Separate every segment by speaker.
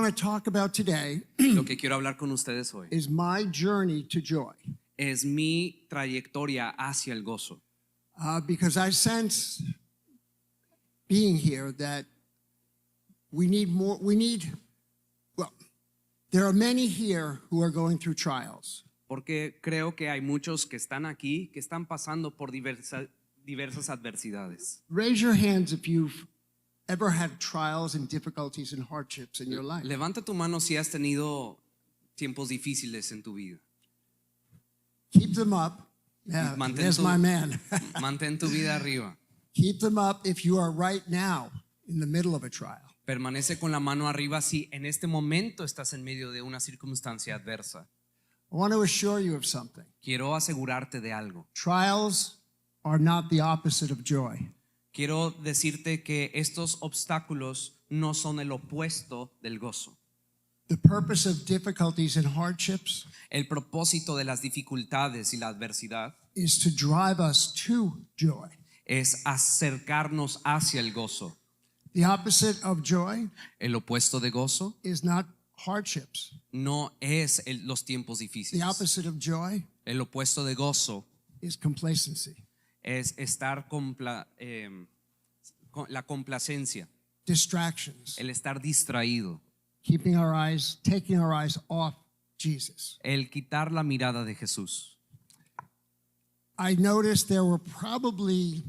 Speaker 1: want to talk about today
Speaker 2: Lo que quiero hablar con ustedes hoy
Speaker 1: is my journey to joy.
Speaker 2: es mi trayectoria hacia el gozo.
Speaker 1: Because I sense being here that we need more, there are many here who are going through trials.
Speaker 2: Porque creo que hay muchos que están aquí que están pasando por diversas adversidades.
Speaker 1: Raise your hands if you've ever had trials and difficulties and hardships in your life.
Speaker 2: Levanta tu mano si has tenido tiempos difíciles en tu vida.
Speaker 1: Keep them up. Yeah, there's my man.
Speaker 2: Mantén tu vida arriba.
Speaker 1: Keep them up if you are right now in the middle of a trial.
Speaker 2: Permanece con la mano arriba si en este momento estás en medio de una circunstancia adversa.
Speaker 1: I want to assure you of something.
Speaker 2: Quiero asegurarte de algo.
Speaker 1: Trials are not the opposite of joy.
Speaker 2: Quiero decirte que estos obstáculos no son el opuesto del gozo.
Speaker 1: The purpose of difficulties and hardships
Speaker 2: El propósito de las dificultades y la adversidad
Speaker 1: is to drive us to joy.
Speaker 2: es acercarnos hacia el gozo.
Speaker 1: The opposite of joy
Speaker 2: El opuesto de gozo
Speaker 1: is not hardships.
Speaker 2: no es los tiempos
Speaker 1: The
Speaker 2: difíciles.
Speaker 1: opposite of joy
Speaker 2: El opuesto de gozo
Speaker 1: is complacency,
Speaker 2: es estar con la complacencia,
Speaker 1: distractions,
Speaker 2: el estar distraído,
Speaker 1: taking our eyes off Jesus.
Speaker 2: el quitar la mirada de Jesús.
Speaker 1: I noticed there were probably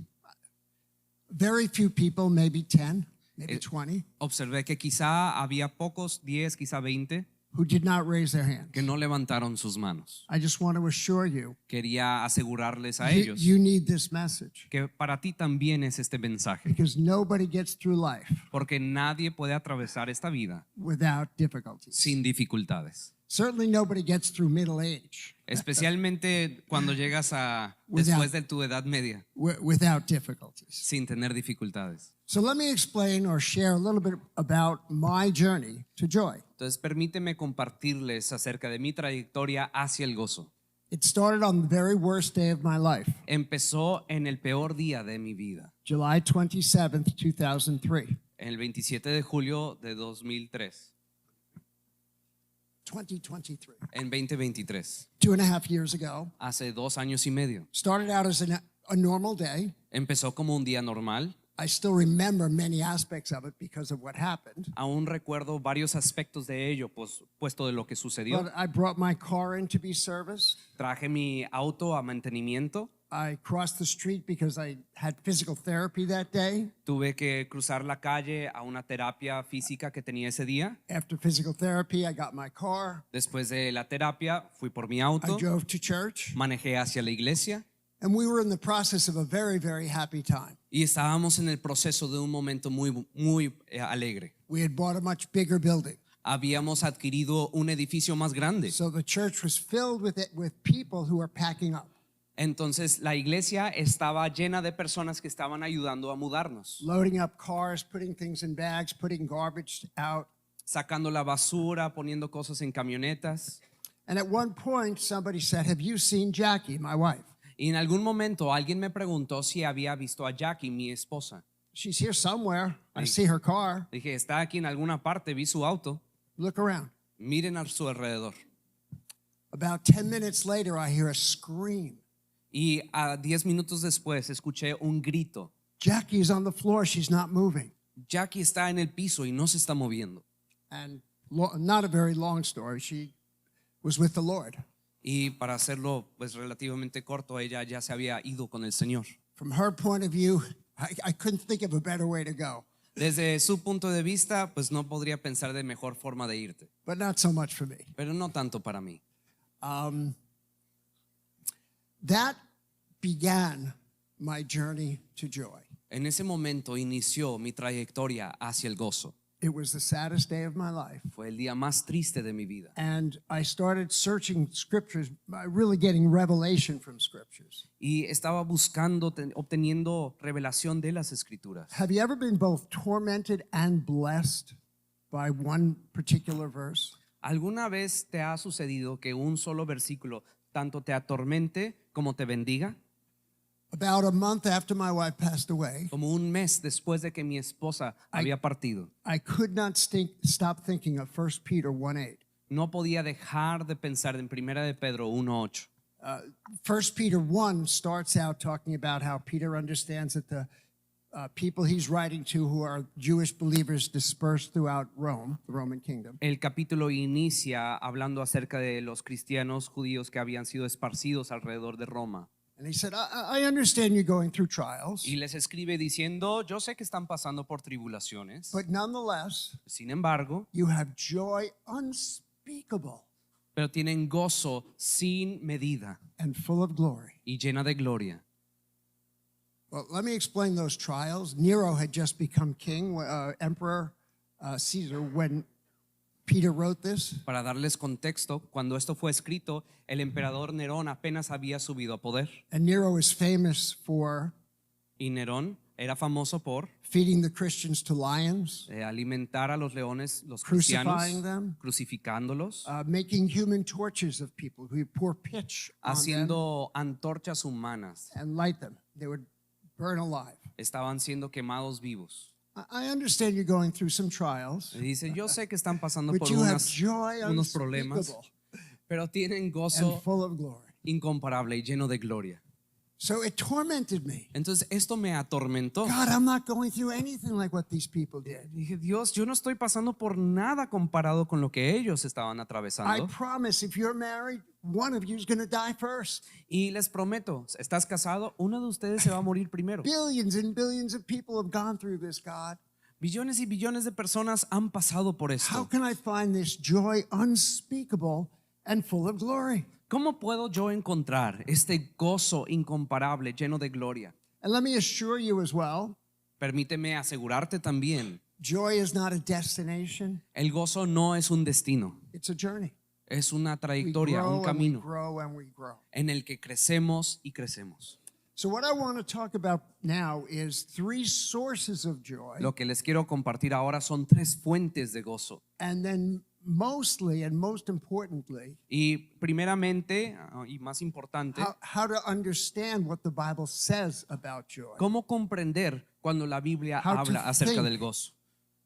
Speaker 1: very few people, maybe 10, maybe 20,
Speaker 2: Observé que quizá había pocos, 10, quizá 20,
Speaker 1: who did not raise their hands.
Speaker 2: que no levantaron sus manos.
Speaker 1: I just want to assure you,
Speaker 2: Quería asegurarles a
Speaker 1: you,
Speaker 2: ellos
Speaker 1: you need this message
Speaker 2: que para ti también es este mensaje,
Speaker 1: because nobody gets through life
Speaker 2: porque nadie puede atravesar esta vida
Speaker 1: without difficulties.
Speaker 2: sin dificultades.
Speaker 1: Certainly nobody gets through middle age
Speaker 2: Especialmente cuando llegas a después de tu edad media,
Speaker 1: without difficulties.
Speaker 2: sin tener dificultades.
Speaker 1: So let me explain or share a little bit about my journey to joy.
Speaker 2: Entonces permíteme compartirles acerca de mi trayectoria hacia el gozo.
Speaker 1: It started on the very worst day of my life,
Speaker 2: Empezó en el peor día de mi vida,
Speaker 1: July 27th, 2003.
Speaker 2: el 27 de julio de 2003,
Speaker 1: 2023.
Speaker 2: en 2023,
Speaker 1: 2.5 years ago.
Speaker 2: hace 2 años y medio.
Speaker 1: Started out as a normal day.
Speaker 2: Empezó como un día normal.
Speaker 1: I still remember many aspects of it because of what happened.
Speaker 2: Aún recuerdo varios aspectos de ello, puesto de lo que sucedió.
Speaker 1: But I brought my car in to be serviced.
Speaker 2: Traje mi auto a mantenimiento.
Speaker 1: I crossed the street because I had physical therapy that day.
Speaker 2: Tuve que cruzar la calle a una terapia física que tenía ese día.
Speaker 1: After physical therapy, I got my car.
Speaker 2: Después de la terapia, fui por mi
Speaker 1: I
Speaker 2: auto,
Speaker 1: drove to church.
Speaker 2: manejé hacia la iglesia
Speaker 1: And we were in the process of a very, very happy time.
Speaker 2: y estábamos en el proceso de un momento muy alegre.
Speaker 1: We had bought a much bigger building.
Speaker 2: Habíamos adquirido un edificio más grande.
Speaker 1: So the church was filled with people who were packing up,
Speaker 2: Entonces la iglesia estaba llena de personas que estaban ayudando a mudarnos,
Speaker 1: loading up cars, putting things in bags, putting garbage out.
Speaker 2: sacando la basura, poniendo cosas en camionetas.
Speaker 1: And at one point, somebody said, "Have you seen Jackie, my wife?
Speaker 2: Y en algún momento alguien me preguntó si había visto a Jackie, mi esposa.
Speaker 1: She's here somewhere. I see her car.
Speaker 2: Dije, está aquí en alguna parte, vi su auto.
Speaker 1: Look around."
Speaker 2: Miren a su alrededor.
Speaker 1: About 10 minutes later, I hear a scream.
Speaker 2: Y a 10 minutos después escuché un grito.
Speaker 1: Jackie's on the floor. She's not moving.
Speaker 2: Jackie está en el piso y no se está moviendo.
Speaker 1: And not a very long story. She was with the Lord.
Speaker 2: Y para hacerlo pues relativamente corto, ella ya se había ido con el Señor.
Speaker 1: From her point of view, I couldn't think of a better way to go,
Speaker 2: Desde su punto de vista, pues no podría pensar de mejor forma de irte,
Speaker 1: but not so much for me.
Speaker 2: pero no tanto para mí.
Speaker 1: That began my journey to joy.
Speaker 2: En ese momento inició mi trayectoria hacia el gozo.
Speaker 1: It was the saddest day of my life.
Speaker 2: Fue el día más triste de mi vida.
Speaker 1: And I started searching scriptures, really getting revelation from scriptures.
Speaker 2: Y estaba buscando, obteniendo revelación de las escrituras.
Speaker 1: Have you ever been both tormented and blessed by one particular verse?
Speaker 2: ¿Alguna vez te ha sucedido que un solo versículo tanto te atormente como te bendiga?
Speaker 1: About a month after my wife passed away,
Speaker 2: Como un mes después de que mi esposa había partido,
Speaker 1: I could not stop thinking of 1 Peter 1:8.
Speaker 2: no podía dejar de pensar en Primera de Pedro 1:8.
Speaker 1: 1 Peter 1 starts out talking about how Peter understands that the people he's writing to who are Jewish believers dispersed throughout Rome, the Roman kingdom.
Speaker 2: El capítulo inicia hablando acerca de los cristianos judíos que habían sido esparcidos alrededor de Roma.
Speaker 1: And he said, I understand you're going through trials,
Speaker 2: Y les escribe diciendo, yo sé que están pasando por tribulaciones,
Speaker 1: but nonetheless,
Speaker 2: sin embargo,
Speaker 1: you have joy unspeakable
Speaker 2: pero tienen gozo sin medida
Speaker 1: and full of glory.
Speaker 2: y llena de gloria.
Speaker 1: Well, let me explain those trials. Nero had just become king, Emperor Caesar, when Peter wrote this.
Speaker 2: Para darles contexto, cuando esto fue escrito, el emperador Nerón apenas había subido a poder.
Speaker 1: And Nero is famous for
Speaker 2: Y Nerón era famoso por
Speaker 1: feeding the Christians to lions,
Speaker 2: alimentar a los leones, los
Speaker 1: crucifying
Speaker 2: cristianos,
Speaker 1: them,
Speaker 2: crucificándolos,
Speaker 1: making human torches of people who pour pitch on them
Speaker 2: haciendo antorchas humanas.
Speaker 1: and light them. They would burn alive.
Speaker 2: Estaban siendo quemados vivos.
Speaker 1: I understand you're going through some trials,
Speaker 2: Y dice, yo sé que están pasando
Speaker 1: but
Speaker 2: por
Speaker 1: you have
Speaker 2: unos
Speaker 1: joy
Speaker 2: problemas,
Speaker 1: unspeakable
Speaker 2: pero tienen
Speaker 1: and
Speaker 2: gozo
Speaker 1: full of glory.
Speaker 2: incomparable y lleno de gloria.
Speaker 1: So it tormented me.
Speaker 2: Entonces esto me atormentó.
Speaker 1: God, I'm not going through anything like what these people did.
Speaker 2: Dije, Dios, yo no estoy pasando por nada comparado con lo que ellos estaban
Speaker 1: I
Speaker 2: atravesando.
Speaker 1: promise if you're married, one of you is going to die first.
Speaker 2: Y les prometo, estás casado, uno de ustedes se va a morir primero.
Speaker 1: Billions and billions of people have gone through this, God.
Speaker 2: Billones y billones de personas han pasado por
Speaker 1: How
Speaker 2: esto.
Speaker 1: can I find this joy unspeakable and full of glory?
Speaker 2: ¿Cómo puedo yo encontrar este gozo incomparable, lleno de gloria?
Speaker 1: And let me assure you as well,
Speaker 2: Permíteme asegurarte también,
Speaker 1: joy is not a destination,
Speaker 2: el gozo no es un destino,
Speaker 1: it's a journey.
Speaker 2: es una
Speaker 1: We
Speaker 2: trayectoria, un
Speaker 1: grow and we
Speaker 2: camino
Speaker 1: grow and we grow.
Speaker 2: en el que crecemos y crecemos.
Speaker 1: So what I want to talk about now is 3 sources of joy,
Speaker 2: Lo que les quiero compartir ahora son 3 fuentes de gozo.
Speaker 1: and then mostly and most importantly,
Speaker 2: Y primeramente, y más importante,
Speaker 1: how to understand what the Bible says about joy,
Speaker 2: cómo comprender cuando la Biblia
Speaker 1: How to
Speaker 2: habla acerca
Speaker 1: think.
Speaker 2: del gozo.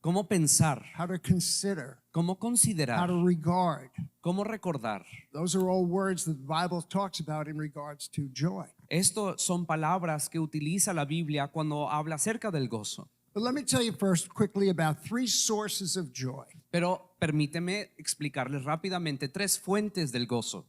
Speaker 2: Cómo pensar,
Speaker 1: how to consider,
Speaker 2: cómo
Speaker 1: how
Speaker 2: considerar,
Speaker 1: to regard.
Speaker 2: cómo recordar.
Speaker 1: Those are all words that the Bible talks about in regards to joy.
Speaker 2: Esto son palabras que utiliza la Biblia cuando habla acerca del gozo.
Speaker 1: But let me tell you first quickly about 3 sources of joy.
Speaker 2: Pero permíteme explicarles rápidamente 3 fuentes del gozo.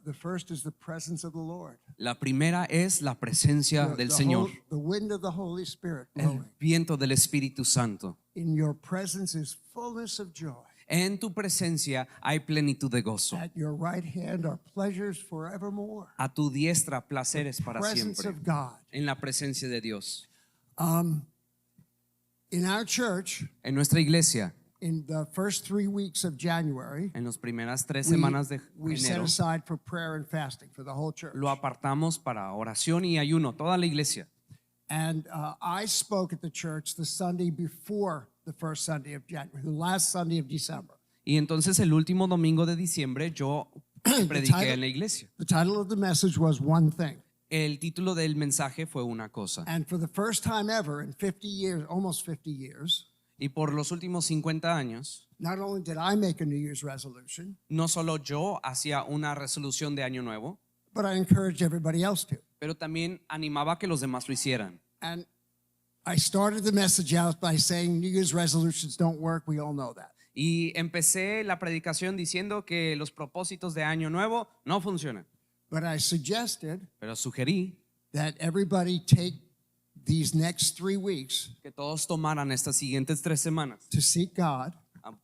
Speaker 1: The first is the presence of the Lord.
Speaker 2: La primera es la presencia
Speaker 1: The-
Speaker 2: del
Speaker 1: the
Speaker 2: Señor,
Speaker 1: whole- the wind of the Holy Spirit
Speaker 2: el
Speaker 1: blowing.
Speaker 2: viento del Espíritu Santo.
Speaker 1: In your presence is fullness of joy.
Speaker 2: En tu presencia hay plenitud de gozo.
Speaker 1: At your right hand are pleasures forevermore.
Speaker 2: A tu diestra placeres para
Speaker 1: Presence
Speaker 2: siempre.
Speaker 1: of God.
Speaker 2: En la presencia de Dios.
Speaker 1: In our church,
Speaker 2: En nuestra iglesia,
Speaker 1: in the first 3 weeks of January,
Speaker 2: en las primeras 3
Speaker 1: we,
Speaker 2: semanas de
Speaker 1: we set
Speaker 2: enero,
Speaker 1: aside for prayer and fasting for the whole church.
Speaker 2: lo apartamos para oración y ayuno, toda la iglesia.
Speaker 1: And I spoke at the church the Sunday before the first Sunday of January, the last Sunday of December.
Speaker 2: Y entonces el último domingo de diciembre yo prediqué en la iglesia.
Speaker 1: The title of the message was One Thing.
Speaker 2: El título del mensaje fue una cosa.
Speaker 1: And for the first time ever in 50 years, almost 50 years,
Speaker 2: Y por los últimos 50 años,
Speaker 1: not only did I make a New Year's resolution,
Speaker 2: no solo yo hacía una resolución de año nuevo,
Speaker 1: but I encouraged everybody else to.
Speaker 2: pero también animaba a que los demás lo hicieran.
Speaker 1: And I started the message out by saying New Year's resolutions don't work. We all know that.
Speaker 2: Y empecé la predicación diciendo que los propósitos de año nuevo no funcionan.
Speaker 1: But I suggested
Speaker 2: Pero sugerí
Speaker 1: that everybody take these next 3 weeks
Speaker 2: que todos tomaran estas siguientes 3 semanas
Speaker 1: to seek God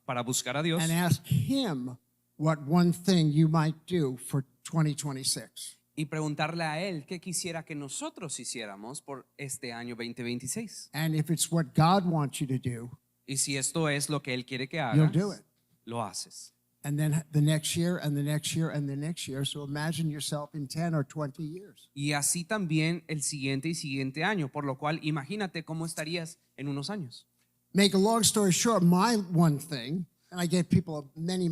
Speaker 2: para buscar a Dios
Speaker 1: and ask Him what one thing you might do for 2026.
Speaker 2: y preguntarle a Él qué quisiera que nosotros hiciéramos por este año 2026.
Speaker 1: And if it's what God wants you to do,
Speaker 2: Y si esto es lo que Él quiere que
Speaker 1: you'll
Speaker 2: hagas,
Speaker 1: do it.
Speaker 2: lo haces.
Speaker 1: And then the next year and the next year and the next year. So imagine yourself in 10 or 20 years.
Speaker 2: Y así también el siguiente y siguiente año, por lo cual imagínate cómo estarías en unos años.
Speaker 1: Make a long story short, my one thing And I gave people many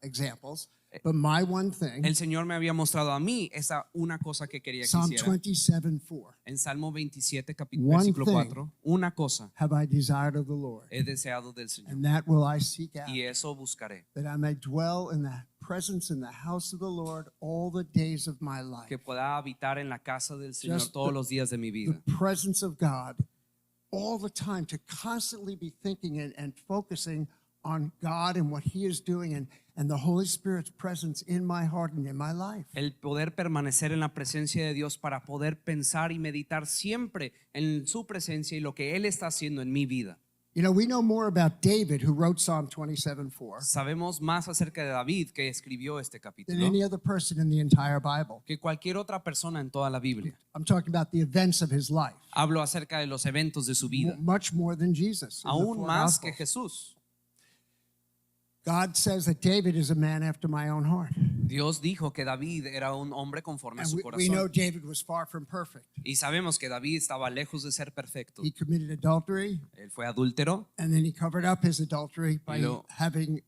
Speaker 1: examples. But my one thing,
Speaker 2: El Señor me había mostrado a mí esa una cosa que quería que
Speaker 1: Psalm
Speaker 2: hiciera.
Speaker 1: 27:4.
Speaker 2: En Salmo 27,
Speaker 1: One
Speaker 2: versículo
Speaker 1: thing
Speaker 2: 4, una cosa
Speaker 1: have I desired of the Lord,
Speaker 2: he deseado del Señor
Speaker 1: and that will I seek out,
Speaker 2: y eso buscaré,
Speaker 1: that I may dwell in the presence in the house of the Lord all the days of my life.
Speaker 2: que pueda habitar en la casa del Señor
Speaker 1: Just
Speaker 2: todos los días de mi
Speaker 1: The
Speaker 2: vida.
Speaker 1: presence of God all the time, to constantly be thinking and focusing on God and what He is doing, and the Holy Spirit's presence in my heart and in my life.
Speaker 2: El poder permanecer en la presencia de Dios para poder pensar y meditar siempre en su presencia y lo que Él está haciendo en mi vida.
Speaker 1: You know, we know more about David, who wrote Psalm 27:4,
Speaker 2: Sabemos más acerca de David, que escribió este
Speaker 1: than
Speaker 2: capítulo,
Speaker 1: any other person in the entire Bible.
Speaker 2: que cualquier otra persona en toda la Biblia.
Speaker 1: I'm talking about the events of his life,
Speaker 2: Hablo acerca de los eventos de su vida,
Speaker 1: much more than Jesus. in the
Speaker 2: aún
Speaker 1: four
Speaker 2: más que
Speaker 1: Gospels.
Speaker 2: Jesús.
Speaker 1: God says that David is a man after my own heart.
Speaker 2: Dios dijo que David era un hombre conforme a
Speaker 1: And
Speaker 2: su
Speaker 1: we know
Speaker 2: corazón.
Speaker 1: David was far from perfect.
Speaker 2: Y sabemos que David estaba lejos de ser perfecto.
Speaker 1: He committed adultery,
Speaker 2: Él fue adúltero
Speaker 1: and then he covered up his adultery by
Speaker 2: luego-
Speaker 1: having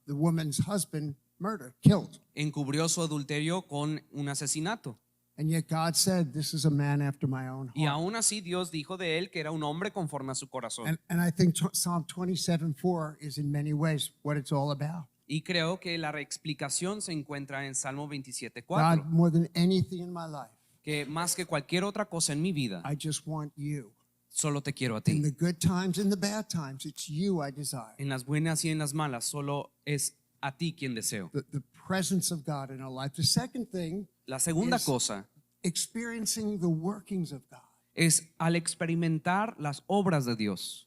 Speaker 1: the woman's husband murdered, killed.
Speaker 2: encubrió su adulterio con un asesinato.
Speaker 1: And yet God said, this is a man after my own
Speaker 2: Y
Speaker 1: heart.
Speaker 2: aún así Dios dijo de él que era un hombre conforme a su corazón.
Speaker 1: And I think Psalm 27:4 is in many ways what it's all about.
Speaker 2: Y creo que la explicación se encuentra en Salmo 27:4,
Speaker 1: God, more than anything in my life,
Speaker 2: que más que cualquier otra cosa en mi vida,
Speaker 1: I just want you.
Speaker 2: solo te quiero a
Speaker 1: In
Speaker 2: ti.
Speaker 1: the good times, in the bad times, it's you I desire.
Speaker 2: En las buenas y en las malas, solo es a ti quien deseo.
Speaker 1: The presence of God in our life. The second thing,
Speaker 2: La segunda
Speaker 1: Es-
Speaker 2: cosa
Speaker 1: experiencing the workings of God.
Speaker 2: es al experimentar las obras de Dios.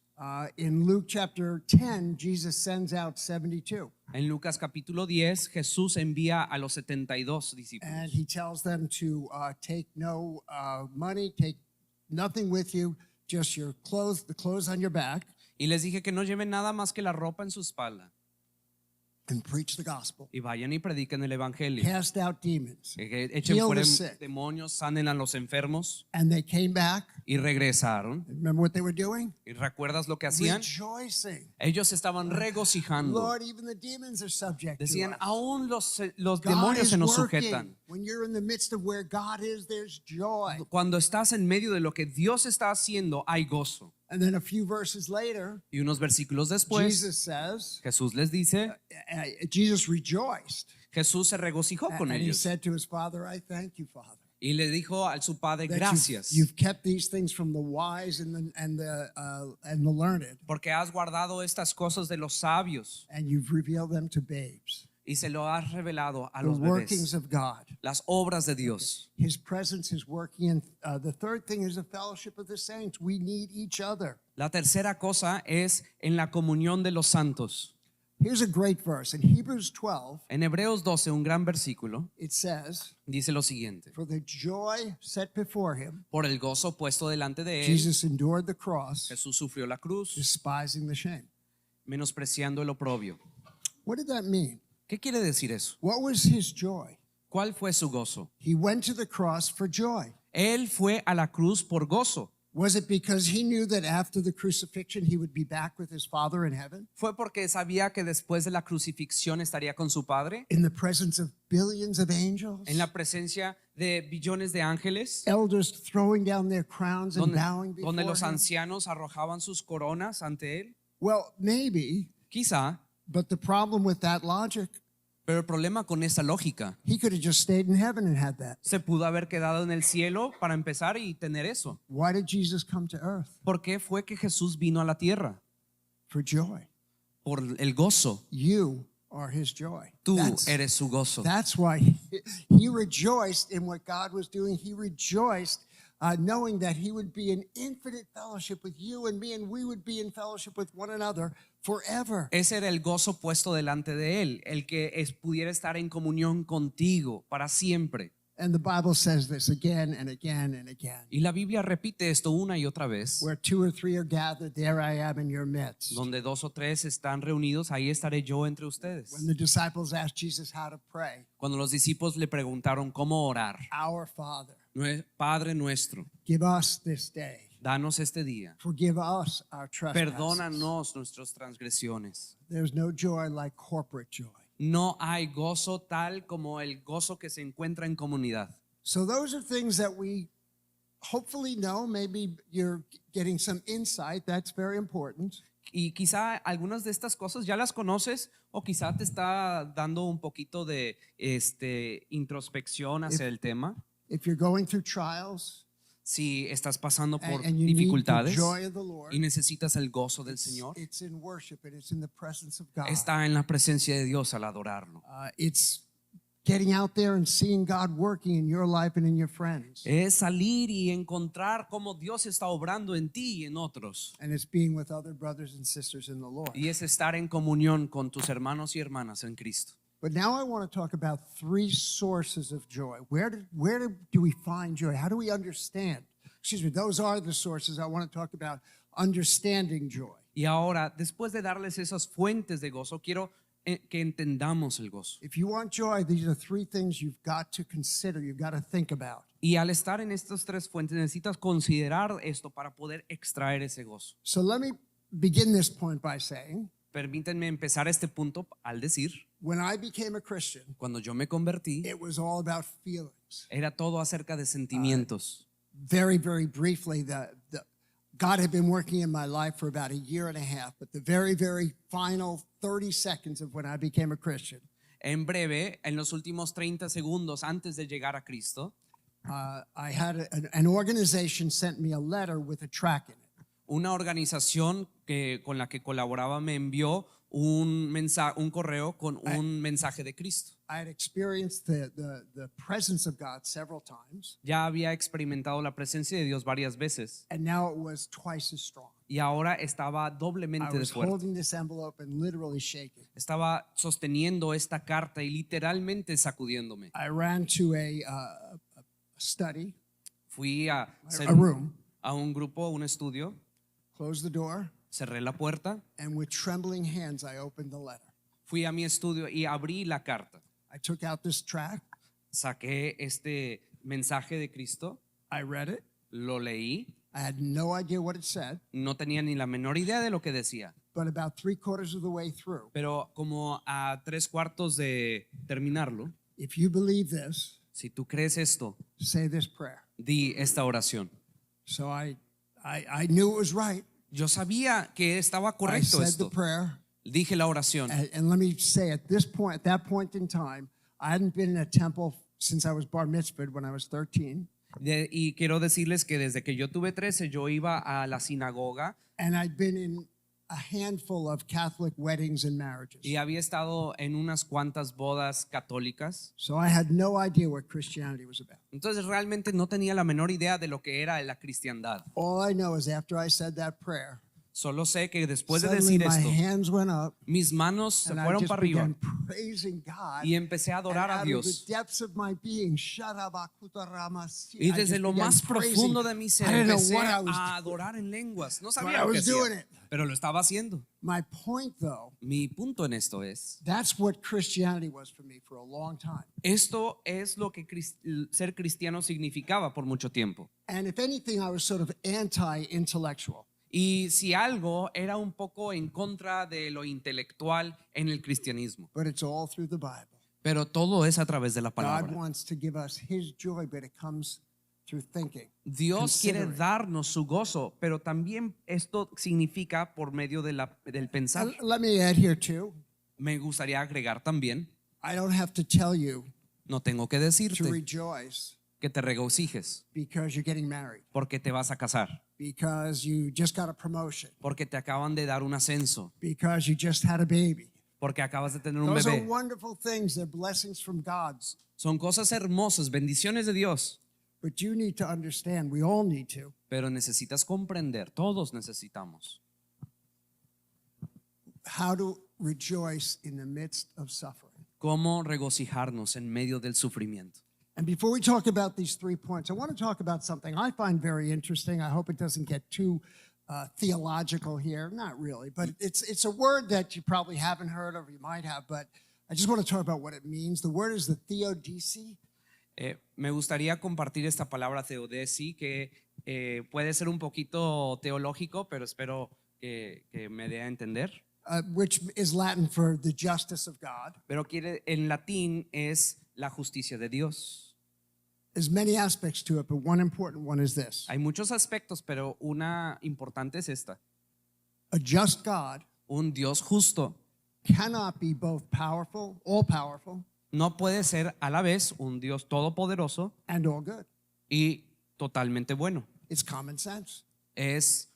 Speaker 1: In Luke chapter 10, Jesus sends out 72,
Speaker 2: En Lucas capítulo 10, Jesús envía a los 72
Speaker 1: and
Speaker 2: discípulos
Speaker 1: he tells them to take no money, take nothing with you, just your clothes, the clothes on your back,
Speaker 2: y les dije que no lleven nada más que la ropa en su espalda
Speaker 1: and preach the gospel.
Speaker 2: y vayan y prediquen el evangelio.
Speaker 1: Cast out demons.
Speaker 2: Que echen
Speaker 1: Heal
Speaker 2: fuera
Speaker 1: the sick.
Speaker 2: demonios, sanen a los enfermos
Speaker 1: And they came back.
Speaker 2: y regresaron.
Speaker 1: Remember what they were doing?
Speaker 2: ¿Y recuerdas lo que hacían?
Speaker 1: Rejoicing.
Speaker 2: Ellos estaban regocijando.
Speaker 1: Lord, even the demons are subject
Speaker 2: Decían,
Speaker 1: to us.
Speaker 2: aún los
Speaker 1: God
Speaker 2: demonios
Speaker 1: is
Speaker 2: se nos
Speaker 1: working.
Speaker 2: sujetan.
Speaker 1: When you're in the midst of where God is, there's joy.
Speaker 2: Cuando estás en medio de lo que Dios está haciendo, hay gozo.
Speaker 1: And then a few verses later,
Speaker 2: Y unos versículos después,
Speaker 1: Jesus says,
Speaker 2: Jesús les dice,
Speaker 1: Jesus rejoiced.
Speaker 2: Jesús se regocijó con
Speaker 1: And he
Speaker 2: ellos
Speaker 1: said to his father, I thank you, Father,
Speaker 2: y le dijo a su padre,
Speaker 1: that
Speaker 2: gracias,
Speaker 1: you've kept these things from the wise and the learned,
Speaker 2: porque has guardado estas cosas de los sabios
Speaker 1: and you've revealed them to babes.
Speaker 2: y se lo has revelado a
Speaker 1: The
Speaker 2: los
Speaker 1: workings
Speaker 2: bebés.
Speaker 1: of God.
Speaker 2: Las obras de Dios.
Speaker 1: His presence is working. And the third thing is the fellowship of the saints. We need each other.
Speaker 2: La tercera cosa es en la comunión de los santos.
Speaker 1: Here's a great verse. In Hebrews 12,
Speaker 2: En Hebreos 12, un gran versículo,
Speaker 1: it says,
Speaker 2: dice lo siguiente:
Speaker 1: for the joy set before him,
Speaker 2: por el gozo puesto delante de él,
Speaker 1: Jesus endured the cross,
Speaker 2: Jesús sufrió la cruz,
Speaker 1: despising the shame.
Speaker 2: menospreciando el oprobio.
Speaker 1: What did that mean?
Speaker 2: ¿Qué quiere decir eso?
Speaker 1: What was his joy?
Speaker 2: ¿Cuál fue su gozo?
Speaker 1: He went to the cross for joy.
Speaker 2: Él fue a la cruz por gozo.
Speaker 1: Was it because he knew that after the crucifixion he would be back with his Father in heaven
Speaker 2: ¿Fue porque sabía que después de la crucifixión estaría con su Padre?
Speaker 1: in the presence of billions of angels,
Speaker 2: En la presencia de billones de ángeles,
Speaker 1: elders throwing down their crowns and
Speaker 2: donde,
Speaker 1: bowing before
Speaker 2: donde los
Speaker 1: him?
Speaker 2: ancianos arrojaban sus coronas ante él?
Speaker 1: Well, maybe,
Speaker 2: Quizá,
Speaker 1: but the problem with that logic,
Speaker 2: pero el problema con esa lógica,
Speaker 1: he could have just stayed in heaven and had that.
Speaker 2: se pudo haber quedado en el cielo para empezar y tener eso.
Speaker 1: Why did Jesus come to earth?
Speaker 2: ¿Por qué fue que Jesús vino a la tierra?
Speaker 1: For joy.
Speaker 2: Por el gozo.
Speaker 1: You are his joy.
Speaker 2: Tú
Speaker 1: That's,
Speaker 2: eres su gozo.
Speaker 1: that's why he rejoiced in what God was doing. He rejoiced knowing that he would be in infinite fellowship with you and me, and we would be in fellowship with one another forever.
Speaker 2: Ese era el gozo puesto delante de él, el que pudiera estar en comunión contigo para siempre.
Speaker 1: And the Bible says this again and again and again.
Speaker 2: Y la Biblia repite esto una y otra vez.
Speaker 1: Where two or three are gathered, there I am in your midst.
Speaker 2: Donde dos o tres están reunidos, ahí estaré yo entre ustedes.
Speaker 1: When the disciples asked Jesus how to pray,
Speaker 2: Cuando los discípulos le preguntaron cómo orar,
Speaker 1: our Father,
Speaker 2: Padre nuestro,
Speaker 1: give us this day
Speaker 2: Danos este día.
Speaker 1: Forgive us our trespasses.
Speaker 2: Perdónanos nuestras transgresiones.
Speaker 1: There's no joy like corporate joy.
Speaker 2: No hay gozo tal como el gozo que se encuentra en comunidad.
Speaker 1: So those are things that we hopefully know. Maybe you're getting some insight. That's very important.
Speaker 2: Y quizá algunas de estas cosas ya las conoces o quizá te está dando un poquito de introspección hacia el tema.
Speaker 1: If you're going through trials
Speaker 2: Si estás pasando por
Speaker 1: and you need the
Speaker 2: dificultades
Speaker 1: joy of the Lord,
Speaker 2: y necesitas el gozo del Señor,
Speaker 1: it's in worship and it's in the presence of God.
Speaker 2: está en la presencia de Dios al adorarlo.
Speaker 1: It's getting out there and seeing God working in your life and in your friends.
Speaker 2: Es salir y encontrar cómo Dios está obrando en ti y en otros.
Speaker 1: And it's being with other brothers and sisters in the Lord.
Speaker 2: Y es estar en comunión con tus hermanos y hermanas en Cristo.
Speaker 1: But now I want to talk about three sources of joy. Where do we find joy? How do we understand? Excuse me, those are the sources. I want to talk about understanding joy.
Speaker 2: Y ahora, después de darles esas fuentes de gozo, quiero que entendamos el gozo.
Speaker 1: If you want joy, these are three things you've got to consider, you've got to think about.
Speaker 2: Y al estar en estas tres fuentes, necesitas considerar esto para poder extraer ese gozo.
Speaker 1: So let me begin this point by saying,
Speaker 2: Permítanme empezar este punto al decir,
Speaker 1: when I became a Christian,
Speaker 2: cuando yo me convertí,
Speaker 1: it was all about feelings.
Speaker 2: era todo acerca de sentimientos.
Speaker 1: Very, very briefly, God had been working in my life for about a year and a half, but the very, very final 30 seconds of when I became a Christian,
Speaker 2: En breve, en los últimos 30 segundos antes de llegar a Cristo,
Speaker 1: I had an organization sent me a letter with a track in it.
Speaker 2: una organización con la que colaboraba me envió un correo con un mensaje de Cristo.
Speaker 1: I had experienced the presence of God several times,
Speaker 2: Ya había experimentado la presencia de Dios varias veces
Speaker 1: and now it was twice as strong.
Speaker 2: y ahora estaba
Speaker 1: I
Speaker 2: doblemente de
Speaker 1: was
Speaker 2: fuerte.
Speaker 1: holding this envelope and literally shaking.
Speaker 2: Estaba sosteniendo esta carta y literalmente sacudiéndome.
Speaker 1: I ran to a study,
Speaker 2: Fui a
Speaker 1: a room,
Speaker 2: a un grupo, un estudio,
Speaker 1: closed the door,
Speaker 2: cerré la puerta,
Speaker 1: and with trembling hands, I opened the letter.
Speaker 2: fui a mi estudio y abrí la carta.
Speaker 1: I took out this track,
Speaker 2: Saqué este mensaje de Cristo,
Speaker 1: I read it.
Speaker 2: lo leí,
Speaker 1: I had no idea what it said,
Speaker 2: no tenía ni la menor idea de lo que decía,
Speaker 1: but about 3/4 of the way through,
Speaker 2: pero como a 3/4 de terminarlo,
Speaker 1: if you believe this,
Speaker 2: si tú crees esto,
Speaker 1: say this prayer.
Speaker 2: di esta oración.
Speaker 1: So I knew it was right.
Speaker 2: Yo sabía que estaba
Speaker 1: I
Speaker 2: correcto
Speaker 1: said the
Speaker 2: esto.
Speaker 1: prayer,
Speaker 2: Dije la oración.
Speaker 1: and let me say, at that point in time, I hadn't been in a temple since I was bar mitzvahed when I was 13,
Speaker 2: Y quiero decirles que desde que yo tuve 13, yo iba a la sinagoga
Speaker 1: and I'd been in a handful of Catholic weddings and marriages.
Speaker 2: y había estado en unas cuantas bodas católicas.
Speaker 1: So I had no idea what Christianity was about.
Speaker 2: Entonces realmente no tenía la menor idea de lo que era la cristiandad.
Speaker 1: All I know is after I said that prayer,
Speaker 2: Solo sé que después de
Speaker 1: suddenly
Speaker 2: decir
Speaker 1: my
Speaker 2: esto,
Speaker 1: hands went up,
Speaker 2: mis manos se
Speaker 1: and I
Speaker 2: fueron
Speaker 1: just
Speaker 2: para arriba
Speaker 1: began praising God.
Speaker 2: y empecé a
Speaker 1: And
Speaker 2: adorar a
Speaker 1: out of
Speaker 2: Dios.
Speaker 1: the depths of my being, sharabakutarama-si,
Speaker 2: Y
Speaker 1: I
Speaker 2: desde
Speaker 1: just
Speaker 2: lo
Speaker 1: began
Speaker 2: más
Speaker 1: praising.
Speaker 2: profundo de mi ser
Speaker 1: I didn't know
Speaker 2: empecé
Speaker 1: what I was
Speaker 2: a
Speaker 1: doing.
Speaker 2: adorar en lenguas. No
Speaker 1: But
Speaker 2: sabía
Speaker 1: I
Speaker 2: lo que
Speaker 1: was doing
Speaker 2: hacía,
Speaker 1: it.
Speaker 2: pero lo estaba haciendo.
Speaker 1: My point, though,
Speaker 2: Mi punto en esto es,
Speaker 1: that's what Christianity was for me for a long time.
Speaker 2: esto es lo que ser cristiano significaba por mucho tiempo.
Speaker 1: And if anything, I was sort of anti-intellectual.
Speaker 2: Y si algo era un poco en contra de lo intelectual en el cristianismo,
Speaker 1: But it's all through the Bible.
Speaker 2: pero todo es a través de la
Speaker 1: God
Speaker 2: palabra.
Speaker 1: wants to give us His joy, but it comes through thinking.
Speaker 2: Dios quiere
Speaker 1: Considering.
Speaker 2: darnos su gozo, pero también esto significa por medio de del pensar.
Speaker 1: Let me add here too.
Speaker 2: Me gustaría agregar también,
Speaker 1: I don't have to tell you
Speaker 2: no tengo que
Speaker 1: to
Speaker 2: decirte
Speaker 1: rejoice
Speaker 2: que te regocijes
Speaker 1: because you're getting married,
Speaker 2: porque te vas a casar,
Speaker 1: because you just got a promotion,
Speaker 2: porque te acaban de dar un ascenso,
Speaker 1: because you just had a baby.
Speaker 2: porque acabas de tener un
Speaker 1: Those are
Speaker 2: bebé.
Speaker 1: wonderful things. They're blessings from God.
Speaker 2: Son cosas hermosas, bendiciones de Dios,
Speaker 1: But you need to understand, we all need to,
Speaker 2: pero necesitas comprender, todos necesitamos,
Speaker 1: how to rejoice in the midst of suffering.
Speaker 2: cómo regocijarnos en medio del sufrimiento.
Speaker 1: And before we talk about these 3 points, I want to talk about something I find very interesting. I hope it doesn't get too theological here. Not really, but it's a word that you probably haven't heard of, you might have, but I just want to talk about what it means. The word is the theodicy.
Speaker 2: Me gustaría compartir esta palabra theodesi que puede ser un poquito teológico, pero espero que me dé a entender.
Speaker 1: which is Latin for the justice of God.
Speaker 2: Pero en latín es la justicia de Dios.
Speaker 1: There's many aspects to it, but one important one is this.
Speaker 2: Hay muchos aspectos, pero una importante es esta.
Speaker 1: A just God
Speaker 2: Un Dios justo
Speaker 1: cannot be both powerful, all powerful,
Speaker 2: no puede ser a la vez un Dios todopoderoso
Speaker 1: and all good.
Speaker 2: y totalmente bueno.
Speaker 1: It's common sense.
Speaker 2: Es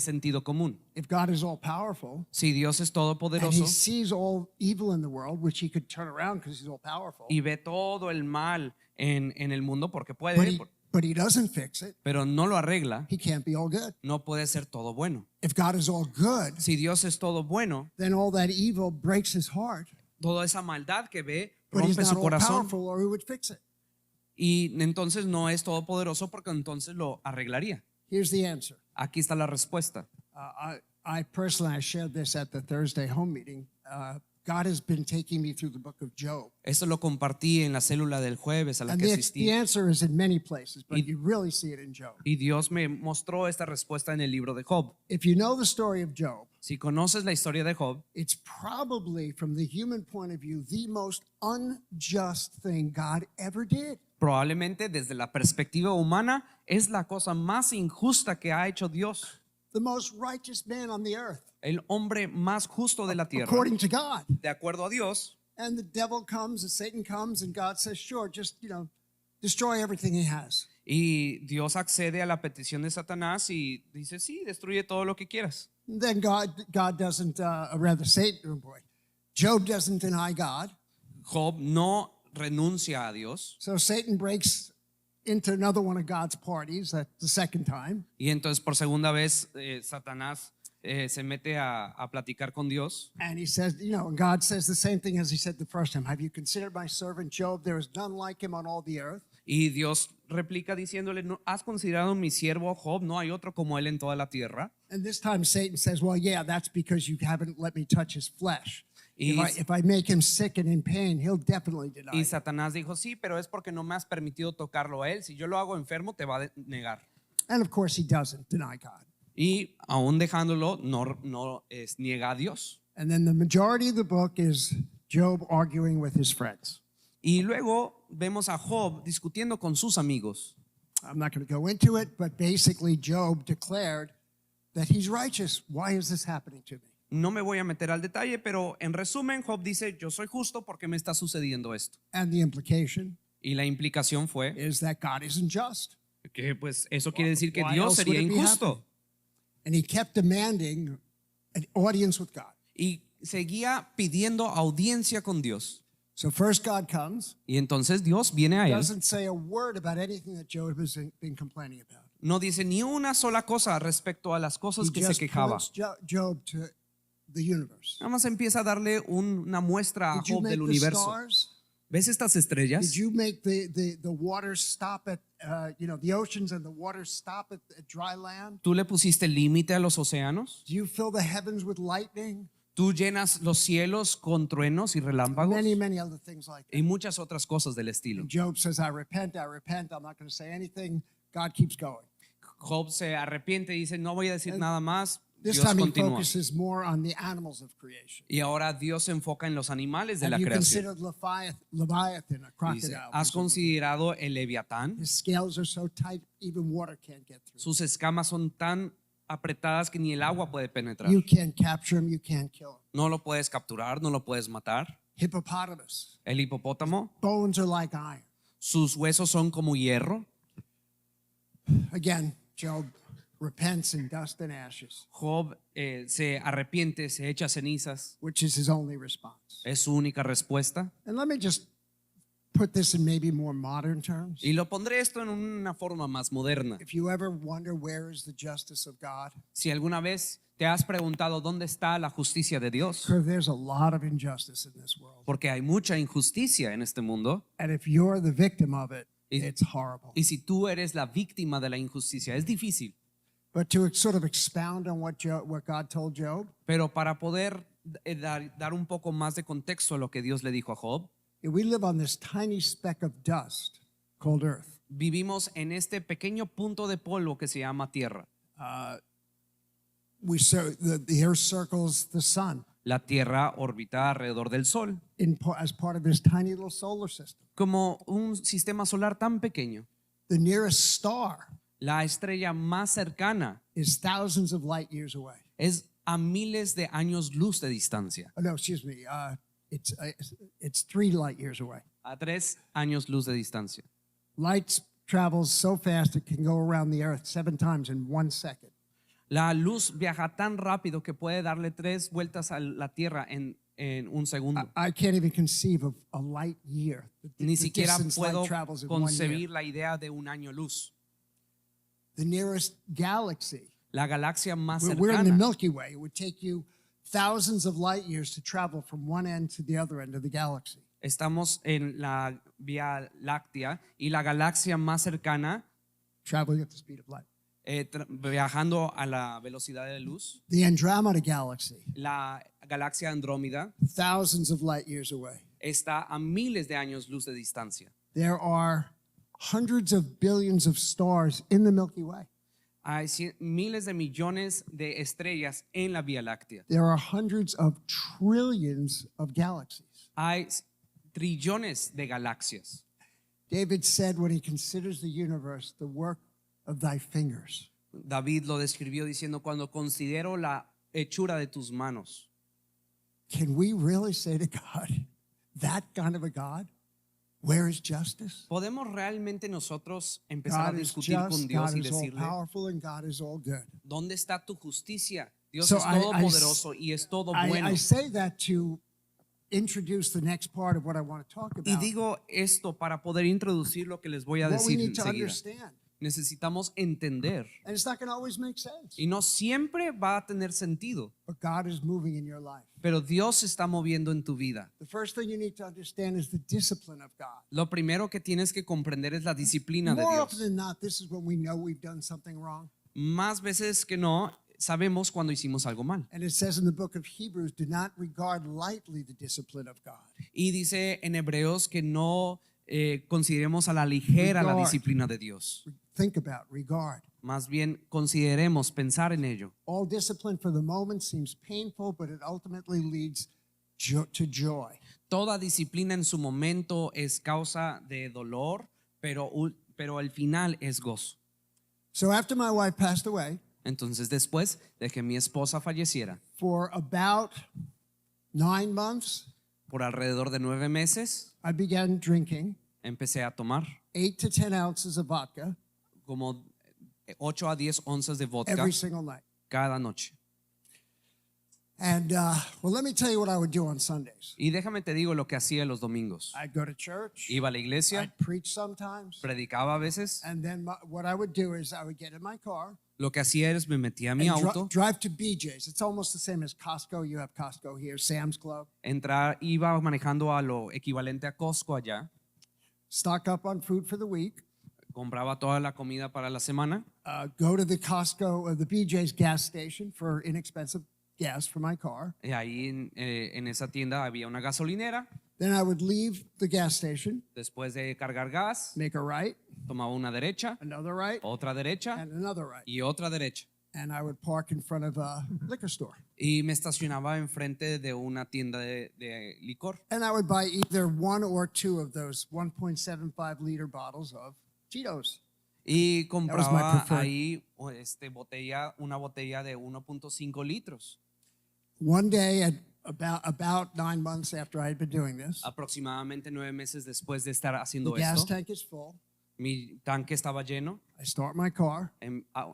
Speaker 2: sentido común.
Speaker 1: If God is all powerful
Speaker 2: Si Dios es
Speaker 1: and
Speaker 2: todopoderoso
Speaker 1: he sees all evil in the world, which he could turn around because he's all powerful,
Speaker 2: y ve todo el mal en el mundo porque puede,
Speaker 1: but he doesn't fix it,
Speaker 2: pero no lo arregla,
Speaker 1: he can't be all good.
Speaker 2: no puede ser todo bueno.
Speaker 1: If God is all good,
Speaker 2: Si Dios es todo bueno,
Speaker 1: then all that evil breaks his heart,
Speaker 2: toda esa maldad que ve
Speaker 1: but he's
Speaker 2: rompe
Speaker 1: not
Speaker 2: su
Speaker 1: all
Speaker 2: corazón
Speaker 1: powerful or he would fix it.
Speaker 2: y entonces no es todopoderoso porque entonces lo arreglaría.
Speaker 1: Here's the answer.
Speaker 2: Aquí está la respuesta.
Speaker 1: I personally, I shared this at the Thursday home meeting. God has been taking me through the book of Job.
Speaker 2: Esto lo compartí en la célula del jueves a la
Speaker 1: And
Speaker 2: que
Speaker 1: the
Speaker 2: asistí
Speaker 1: answer is in many places, but you really see it in Job.
Speaker 2: y Dios me mostró esta respuesta en el libro de Job.
Speaker 1: If you know the story of Job,
Speaker 2: Si conoces la historia de Job,
Speaker 1: it's probably, from the human point of view, the most unjust thing God ever did.
Speaker 2: probablemente desde la perspectiva humana es la cosa más injusta que ha hecho Dios.
Speaker 1: The most righteous man on the earth,
Speaker 2: El hombre más justo de la tierra,
Speaker 1: according to God.
Speaker 2: de acuerdo a Dios.
Speaker 1: And the devil comes, and Satan comes, and God says, sure, just, destroy everything he has.
Speaker 2: Y Dios accede a la petición de Satanás y dice, sí, destruye todo lo que quieras.
Speaker 1: Then God doesn't, rather Satan, oh boy, Job doesn't deny God.
Speaker 2: Job no renuncia a Dios
Speaker 1: So Satan breaks into another one of God's parties. That's the second time.
Speaker 2: y entonces por segunda vez Satanás se mete a platicar con Dios
Speaker 1: And he says, and God says the same thing as he said the first time. Have you considered my servant Job? There is none like him on all the earth.
Speaker 2: y Dios replica diciéndole, ¿no has considerado mi siervo Job? No hay otro como él en toda la tierra.
Speaker 1: And this time Satan says, well, yeah, that's because you haven't let me touch his flesh.
Speaker 2: Y,
Speaker 1: If I make him sick and in pain, he'll definitely deny
Speaker 2: y
Speaker 1: me.
Speaker 2: Satanás dijo, sí, pero es porque no me has permitido tocarlo a él. Si yo lo hago enfermo, te va a negar.
Speaker 1: And of course he doesn't deny God.
Speaker 2: Y aún dejándolo, no niega a Dios.
Speaker 1: And then the majority of the book is Job arguing with his friends.
Speaker 2: Y luego vemos a Job discutiendo con sus amigos.
Speaker 1: I'm not going to go into it, but basically Job declared that he's righteous. Why is this happening to me?
Speaker 2: No me voy a meter al detalle, pero en resumen, Job dice, yo soy justo porque me está sucediendo esto.
Speaker 1: And the implication
Speaker 2: Y la implicación fue
Speaker 1: is that God isn't just.
Speaker 2: que pues eso quiere decir que
Speaker 1: Why
Speaker 2: Dios
Speaker 1: else
Speaker 2: sería
Speaker 1: would it be
Speaker 2: injusto.
Speaker 1: happening? And he kept demanding an audience with God.
Speaker 2: Y seguía pidiendo audiencia con Dios.
Speaker 1: So first God comes,
Speaker 2: Y entonces Dios viene a él.
Speaker 1: doesn't say a word about anything that Job has been complaining about.
Speaker 2: No dice ni una sola cosa respecto a las
Speaker 1: He
Speaker 2: cosas que se
Speaker 1: just
Speaker 2: quejaba.
Speaker 1: points Job to the universe.
Speaker 2: Nada más empieza a darle una muestra a
Speaker 1: Did you
Speaker 2: Job
Speaker 1: make
Speaker 2: del
Speaker 1: the
Speaker 2: universo.
Speaker 1: stars?
Speaker 2: ¿Ves estas estrellas?
Speaker 1: Did you make the waters stop at, the oceans and the waters stop at dry land?
Speaker 2: ¿Tú le pusiste límite a los océanos?
Speaker 1: Do you fill the heavens with lightning?
Speaker 2: ¿Tú llenas los cielos con truenos y relámpagos?
Speaker 1: Many, many other things like that.
Speaker 2: Y muchas otras cosas del estilo.
Speaker 1: And Job says, I repent, I'm not going to say anything. God keeps going.
Speaker 2: Job se arrepiente y dice, no voy a decir nada más.
Speaker 1: This
Speaker 2: Dios
Speaker 1: time he
Speaker 2: continúa.
Speaker 1: focuses more on the animals of creation.
Speaker 2: Y ahora Dios se enfoca en los animales de
Speaker 1: Have
Speaker 2: la
Speaker 1: you
Speaker 2: creación.
Speaker 1: considered Leviathan, a
Speaker 2: Dice,
Speaker 1: crocodile?
Speaker 2: ¿has considerado el leviatán?
Speaker 1: His scales are so tight, even water can't get through.
Speaker 2: Sus escamas son tan apretadas que ni el agua puede penetrar.
Speaker 1: You can't capture him, you can't kill him.
Speaker 2: No lo puedes capturar, no lo puedes matar.
Speaker 1: Hippopotamus,
Speaker 2: El hipopótamo,
Speaker 1: bones are like iron.
Speaker 2: sus huesos son como hierro.
Speaker 1: Again, Job repents in dust and ashes,
Speaker 2: Job se arrepiente, se echa cenizas.
Speaker 1: which is his only response.
Speaker 2: Es su única respuesta.
Speaker 1: And let me just put this in maybe more modern terms.
Speaker 2: Y lo pondré esto en una forma más moderna.
Speaker 1: If you ever wonder where is the justice of God,
Speaker 2: Si alguna vez te has preguntado dónde está la justicia de Dios,
Speaker 1: there's a lot of injustice in this world.
Speaker 2: porque hay mucha injusticia en este mundo,
Speaker 1: And if you're the victim of it,
Speaker 2: Y-
Speaker 1: it's horrible.
Speaker 2: y si tú eres la víctima de la injusticia, es difícil.
Speaker 1: But to sort of expound on what God told Job,
Speaker 2: Pero para poder dar un poco más de contexto a lo que Dios le dijo a Job,
Speaker 1: we live on this tiny speck of dust called earth.
Speaker 2: Vivimos en este pequeño punto de polvo que se llama Tierra.
Speaker 1: The earth circles the sun
Speaker 2: La Tierra orbita alrededor del Sol,
Speaker 1: as part of this tiny little solar system.
Speaker 2: como un sistema solar tan pequeño.
Speaker 1: The nearest star
Speaker 2: La estrella más cercana
Speaker 1: is thousands of light years away.
Speaker 2: es a miles de años luz de distancia,
Speaker 1: Oh, no, excuse me. It's 3 light years away.
Speaker 2: a 3 años luz de distancia.
Speaker 1: Light travels so fast it can go around the earth 7 times in 1 second.
Speaker 2: La luz viaja tan rápido que puede darle 3 vueltas a la Tierra en un segundo.
Speaker 1: I can't even conceive of a light year.
Speaker 2: Ni
Speaker 1: The
Speaker 2: siquiera
Speaker 1: distance light
Speaker 2: puedo
Speaker 1: travels in 1 year.
Speaker 2: concebir la idea de un año luz.
Speaker 1: The nearest galaxy.
Speaker 2: La galaxia más
Speaker 1: We're in the
Speaker 2: cercana.
Speaker 1: Milky Way. It would take you thousands of light years to travel from one end to the other end of the galaxy.
Speaker 2: Estamos en la Vía Láctea y la galaxia más cercana,
Speaker 1: Traveling at the speed of light.
Speaker 2: viajando a la velocidad de luz.
Speaker 1: The Andromeda Galaxy,
Speaker 2: La galaxia Andrómeda
Speaker 1: thousands of light years away.
Speaker 2: está a miles de años luz de distancia.
Speaker 1: There are hundreds of billions of stars in the Milky Way.
Speaker 2: Hay miles de millones de estrellas en la Vía Láctea.
Speaker 1: There are hundreds of trillions of galaxies.
Speaker 2: Hay trillones de galaxias.
Speaker 1: David said when he considers the universe, the work of thy fingers.
Speaker 2: David lo describió diciendo, cuando considero la hechura de tus manos.
Speaker 1: Can we really say to God, that kind of a God? Where is justice?
Speaker 2: ¿Podemos realmente nosotros empezar a
Speaker 1: God is
Speaker 2: discutir con
Speaker 1: just,
Speaker 2: Dios
Speaker 1: God
Speaker 2: y
Speaker 1: is all
Speaker 2: decirle,
Speaker 1: powerful, and God is all good.
Speaker 2: ¿dónde está tu justicia? Dios
Speaker 1: So
Speaker 2: es
Speaker 1: I-
Speaker 2: todopoderoso y es todo bueno.
Speaker 1: I say that to introduce the next part of what I want to talk
Speaker 2: Y
Speaker 1: about.
Speaker 2: digo esto para poder introducir lo que les voy a
Speaker 1: What we
Speaker 2: decir
Speaker 1: need to
Speaker 2: enseguida.
Speaker 1: understand.
Speaker 2: Necesitamos entender.
Speaker 1: And it's not going to always make sense.
Speaker 2: Y no siempre va a tener sentido,
Speaker 1: But God is moving in your life.
Speaker 2: pero Dios se está moviendo en tu vida.
Speaker 1: The first thing you need to understand is the discipline of God.
Speaker 2: Lo primero que tienes que comprender es la disciplina de
Speaker 1: More often
Speaker 2: Dios.
Speaker 1: than not, this is when we know we've done something wrong.
Speaker 2: Más veces que no, sabemos cuando hicimos algo mal.
Speaker 1: And it says in the book of Hebrews, do not regard lightly the discipline of God.
Speaker 2: Y dice en Hebreos que no consideremos a la ligera la
Speaker 1: Regard.
Speaker 2: disciplina de Dios.
Speaker 1: Think about regard.
Speaker 2: Más bien consideremos pensar en ello.
Speaker 1: All discipline for the moment seems painful, but it ultimately leads to joy.
Speaker 2: Toda disciplina en su momento es causa de dolor, pero al final es gozo.
Speaker 1: So after my wife passed away,
Speaker 2: Entonces después de que mi esposa falleciera,
Speaker 1: for about 9 months,
Speaker 2: por alrededor de 9 meses,
Speaker 1: I began drinking
Speaker 2: empecé a tomar
Speaker 1: 8 to 10 ounces of vodka
Speaker 2: como 8 a 10 onzas de vodka
Speaker 1: every single night.
Speaker 2: cada noche.
Speaker 1: And well, let me tell you what I would do on Sundays.
Speaker 2: Y déjame te digo lo que hacía los domingos.
Speaker 1: I'd go to church,
Speaker 2: Iba a la iglesia,
Speaker 1: I'd preach sometimes,
Speaker 2: predicaba a veces.
Speaker 1: and then what I would do is I would get in my car
Speaker 2: Lo que hacía es me metía a mi
Speaker 1: and
Speaker 2: auto,
Speaker 1: drive to BJ's. It's almost the same as Costco. You have Costco here, Sam's Club.
Speaker 2: iba manejando a lo equivalente a Costco allá,
Speaker 1: Stock up on food for the week.
Speaker 2: compraba toda la comida para la semana,
Speaker 1: Go to the Costco or the BJ's gas station for inexpensive gas for my car.
Speaker 2: y ahí en esa tienda había una gasolinera.
Speaker 1: Then I would leave the gas station,
Speaker 2: Después de cargar gas,
Speaker 1: make a right,
Speaker 2: tomaba una derecha,
Speaker 1: another right,
Speaker 2: otra derecha
Speaker 1: and another right.
Speaker 2: y otra derecha.
Speaker 1: And I would park in front of a liquor store.
Speaker 2: Y me estacionaba enfrente de una tienda de licor.
Speaker 1: And I would buy either 1 or 2 of those 1.75 liter bottles of Cheetos.
Speaker 2: Y
Speaker 1: my
Speaker 2: compraba
Speaker 1: preferred.
Speaker 2: ahí una botella de 1.5 litros.
Speaker 1: One day, at about 9 months after I had been doing this,
Speaker 2: Aproximadamente 9 meses después de estar haciendo
Speaker 1: the gas
Speaker 2: esto,
Speaker 1: tank is full.
Speaker 2: mi tanque estaba lleno.
Speaker 1: I start my car,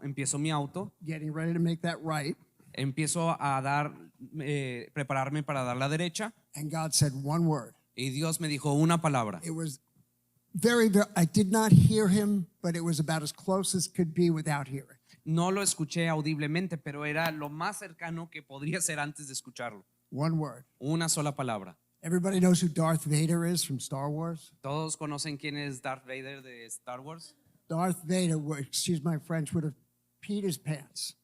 Speaker 2: Empiezo mi auto,
Speaker 1: getting ready to make that right.
Speaker 2: empiezo a prepararme para dar la derecha.
Speaker 1: And God said one word.
Speaker 2: Y Dios me dijo una palabra.
Speaker 1: It was very, I did not hear him, but it was about as close as could be without hearing.
Speaker 2: No lo escuché audiblemente, pero era lo más cercano que podría ser antes de escucharlo.
Speaker 1: One word.
Speaker 2: Una sola palabra.
Speaker 1: Everybody knows who Darth Vader is from Star Wars.
Speaker 2: ¿Todos conocen quién es Darth Vader de Star Wars?
Speaker 1: Darth Vader, excuse my French, would have peed his pants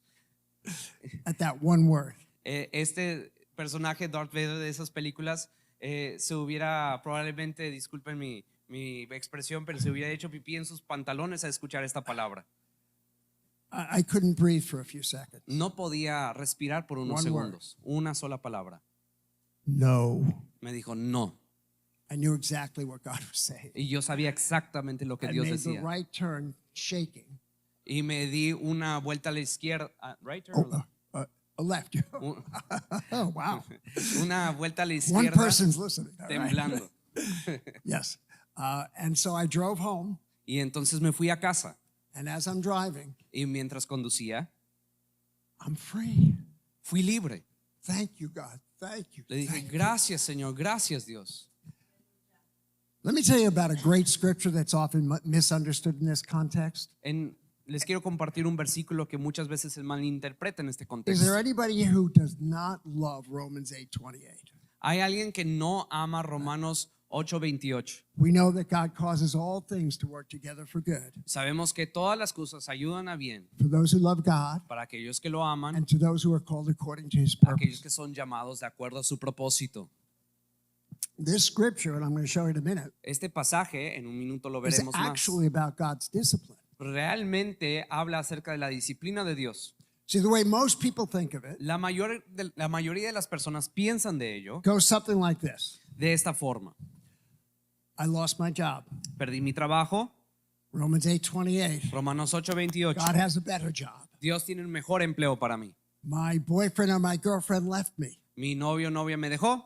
Speaker 1: at that one word.
Speaker 2: Este personaje, Darth Vader de esas películas, se hubiera probablemente, disculpen mi Mi expresión, pero se hubiera hecho pipí en sus pantalones a escuchar esta palabra.
Speaker 1: I couldn't breathe for a few seconds.
Speaker 2: No podía respirar por unos
Speaker 1: One
Speaker 2: segundos. Una sola palabra.
Speaker 1: No.
Speaker 2: Me dijo no.
Speaker 1: I knew exactly what God was saying.
Speaker 2: Y yo sabía exactamente lo que
Speaker 1: I
Speaker 2: Dios
Speaker 1: made the
Speaker 2: decía.
Speaker 1: right turn, shaking.
Speaker 2: Y me di una vuelta a la izquierda. Right turn or left?
Speaker 1: A left.
Speaker 2: Un-
Speaker 1: Oh, wow.
Speaker 2: Una vuelta a la
Speaker 1: One
Speaker 2: izquierda
Speaker 1: person's listening. All right.
Speaker 2: temblando.
Speaker 1: Yes. And so I drove home,
Speaker 2: Y entonces me fui a casa.
Speaker 1: and as I'm driving,
Speaker 2: Y mientras conducía,
Speaker 1: I'm free.
Speaker 2: fui libre.
Speaker 1: Thank you, God. Thank you.
Speaker 2: Le dije,
Speaker 1: Thank you.
Speaker 2: gracias Señor, gracias Dios.
Speaker 1: Let me tell you about a great scripture that's often misunderstood in this context.
Speaker 2: Les quiero compartir un versículo que muchas veces se malinterpreta en este
Speaker 1: Is
Speaker 2: contexto.
Speaker 1: there anybody here who does not love Romans 8:28?
Speaker 2: Hay alguien que no ama Romanos 8:28.
Speaker 1: We know that God causes all things to work together for good
Speaker 2: Sabemos que todas las cosas ayudan a bien
Speaker 1: for those who love God
Speaker 2: para aquellos que lo aman,
Speaker 1: and to those who are called according to his
Speaker 2: aquellos
Speaker 1: purpose.
Speaker 2: que son llamados de acuerdo a su propósito.
Speaker 1: This scripture, and I'm going to show you in a minute,
Speaker 2: Este pasaje, en un minuto lo
Speaker 1: is
Speaker 2: veremos más,
Speaker 1: actually about God's discipline.
Speaker 2: realmente habla acerca de la disciplina de Dios.
Speaker 1: See, the way most people think of it
Speaker 2: La mayoría de las personas piensan de ello
Speaker 1: goes something like this.
Speaker 2: de esta forma.
Speaker 1: I lost my job.
Speaker 2: Perdí mi trabajo,
Speaker 1: Romans 8:28.
Speaker 2: Romanos 8:28.
Speaker 1: God has a better job.
Speaker 2: Dios tiene un mejor empleo para mí.
Speaker 1: My boyfriend or my girlfriend left me.
Speaker 2: Mi novio o novia me dejó,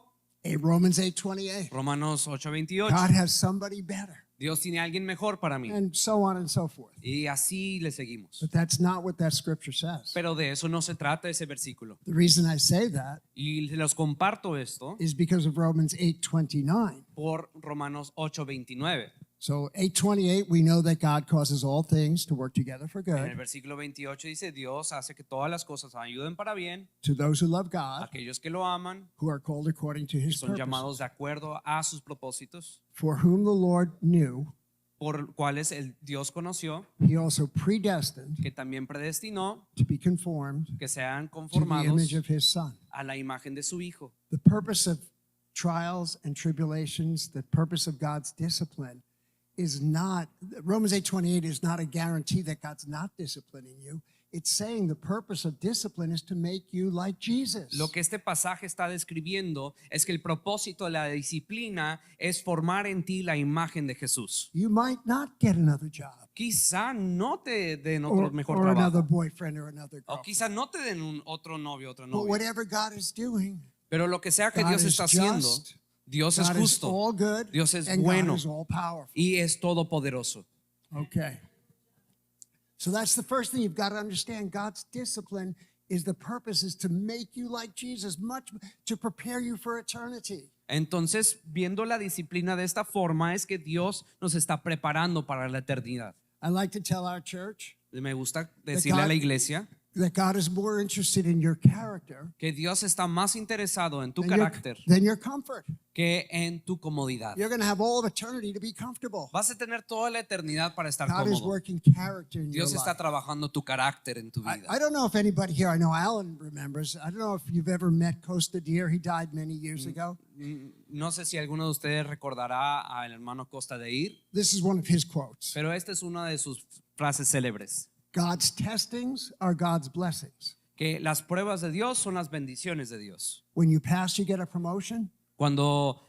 Speaker 1: Romans 8:28.
Speaker 2: Romanos 8:28.
Speaker 1: God has somebody better.
Speaker 2: Dios tiene a alguien mejor para mí.
Speaker 1: And so on and so forth.
Speaker 2: Y así le seguimos.
Speaker 1: But that's not what that scripture says.
Speaker 2: Pero de eso no se trata ese versículo.
Speaker 1: The reason I say that
Speaker 2: Y los comparto esto
Speaker 1: is because of Romans 8:29.
Speaker 2: por Romanos 8:29.
Speaker 1: So 8:28, we know that God causes all things to work together for
Speaker 2: En el
Speaker 1: good
Speaker 2: versículo 28 dice, Dios hace que todas las cosas ayuden para bien
Speaker 1: to those who love
Speaker 2: a
Speaker 1: God,
Speaker 2: aquellos que lo aman,
Speaker 1: who are called according to
Speaker 2: que
Speaker 1: his
Speaker 2: son
Speaker 1: purpose.
Speaker 2: llamados de acuerdo a sus propósitos,
Speaker 1: For whom the Lord knew,
Speaker 2: por cuales el Dios conoció,
Speaker 1: he also predestined
Speaker 2: que también predestinó
Speaker 1: to be conformed
Speaker 2: que sean
Speaker 1: to the
Speaker 2: conformados
Speaker 1: image of his Son.
Speaker 2: a la imagen de su Hijo.
Speaker 1: The purpose of trials and tribulations, the purpose of God's discipline is not, Romans 8:28 is not a guarantee that God's not disciplining you. It's saying the purpose of discipline is to make you like Jesus.
Speaker 2: Lo que este pasaje está describiendo es que el propósito de la disciplina es formar en ti la imagen de Jesús.
Speaker 1: You might not get another job
Speaker 2: Quizá no te den otro mejor
Speaker 1: or another
Speaker 2: trabajo,
Speaker 1: boyfriend or another
Speaker 2: o
Speaker 1: girlfriend.
Speaker 2: quizá no te den un otro novio, otra
Speaker 1: But
Speaker 2: novia.
Speaker 1: whatever God is doing,
Speaker 2: Pero lo que sea que
Speaker 1: God
Speaker 2: Dios
Speaker 1: is
Speaker 2: está haciendo,
Speaker 1: just,
Speaker 2: Dios es
Speaker 1: God is
Speaker 2: justo
Speaker 1: all good,
Speaker 2: Dios es
Speaker 1: and
Speaker 2: bueno.
Speaker 1: God is all powerful.
Speaker 2: y es todopoderoso.
Speaker 1: Okay. So that's the first thing you've got to understand. God's discipline is the purpose is to make you like Jesus, much to prepare you for eternity.
Speaker 2: Entonces, viendo la disciplina de esta forma, es que Dios nos está preparando para la eternidad.
Speaker 1: I like to tell our church
Speaker 2: Me gusta decirle a la iglesia
Speaker 1: that God is more interested in your character
Speaker 2: que Dios está más interesado en tu
Speaker 1: than your,
Speaker 2: carácter
Speaker 1: than your comfort.
Speaker 2: que en tu comodidad.
Speaker 1: You're going to have all of eternity to be comfortable.
Speaker 2: Vas a tener toda la eternidad para estar
Speaker 1: God is
Speaker 2: cómodo.
Speaker 1: working character in your
Speaker 2: Dios está
Speaker 1: life.
Speaker 2: trabajando tu carácter en tu
Speaker 1: I
Speaker 2: vida.
Speaker 1: don't know if anybody here, I know Alan remembers. I don't know if you've ever met Costa Deer. He died many years ago.
Speaker 2: No sé si alguno de ustedes recordará al hermano Costa de Ir,
Speaker 1: This is one of his quotes.
Speaker 2: pero esta es una de sus frases célebres,
Speaker 1: God's testings are God's blessings.
Speaker 2: que las pruebas de Dios son las bendiciones de Dios.
Speaker 1: When you pass, you get a promotion.
Speaker 2: Cuando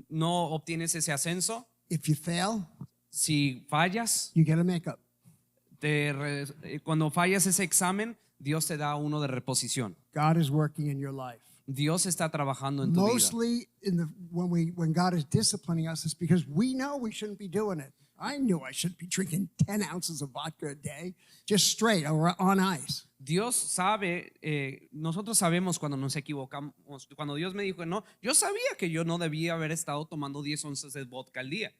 Speaker 2: no obtienes ese ascenso,
Speaker 1: If you fail,
Speaker 2: si fallas,
Speaker 1: you get a makeup.
Speaker 2: cuando fallas ese examen, Dios te da uno de reposición.
Speaker 1: God is working in your life.
Speaker 2: Dios está trabajando en tu vida.
Speaker 1: Mostly when God is disciplining us, it's because we know we shouldn't be doing it. I knew I shouldn't be drinking 10 ounces of vodka a day, just straight or on ice.
Speaker 2: Dios sabe, nosotros sabemos cuando nos equivocamos. Cuando Dios me dijo no, yo sabía que yo no debía haber estado tomando 10 onzas de vodka al día.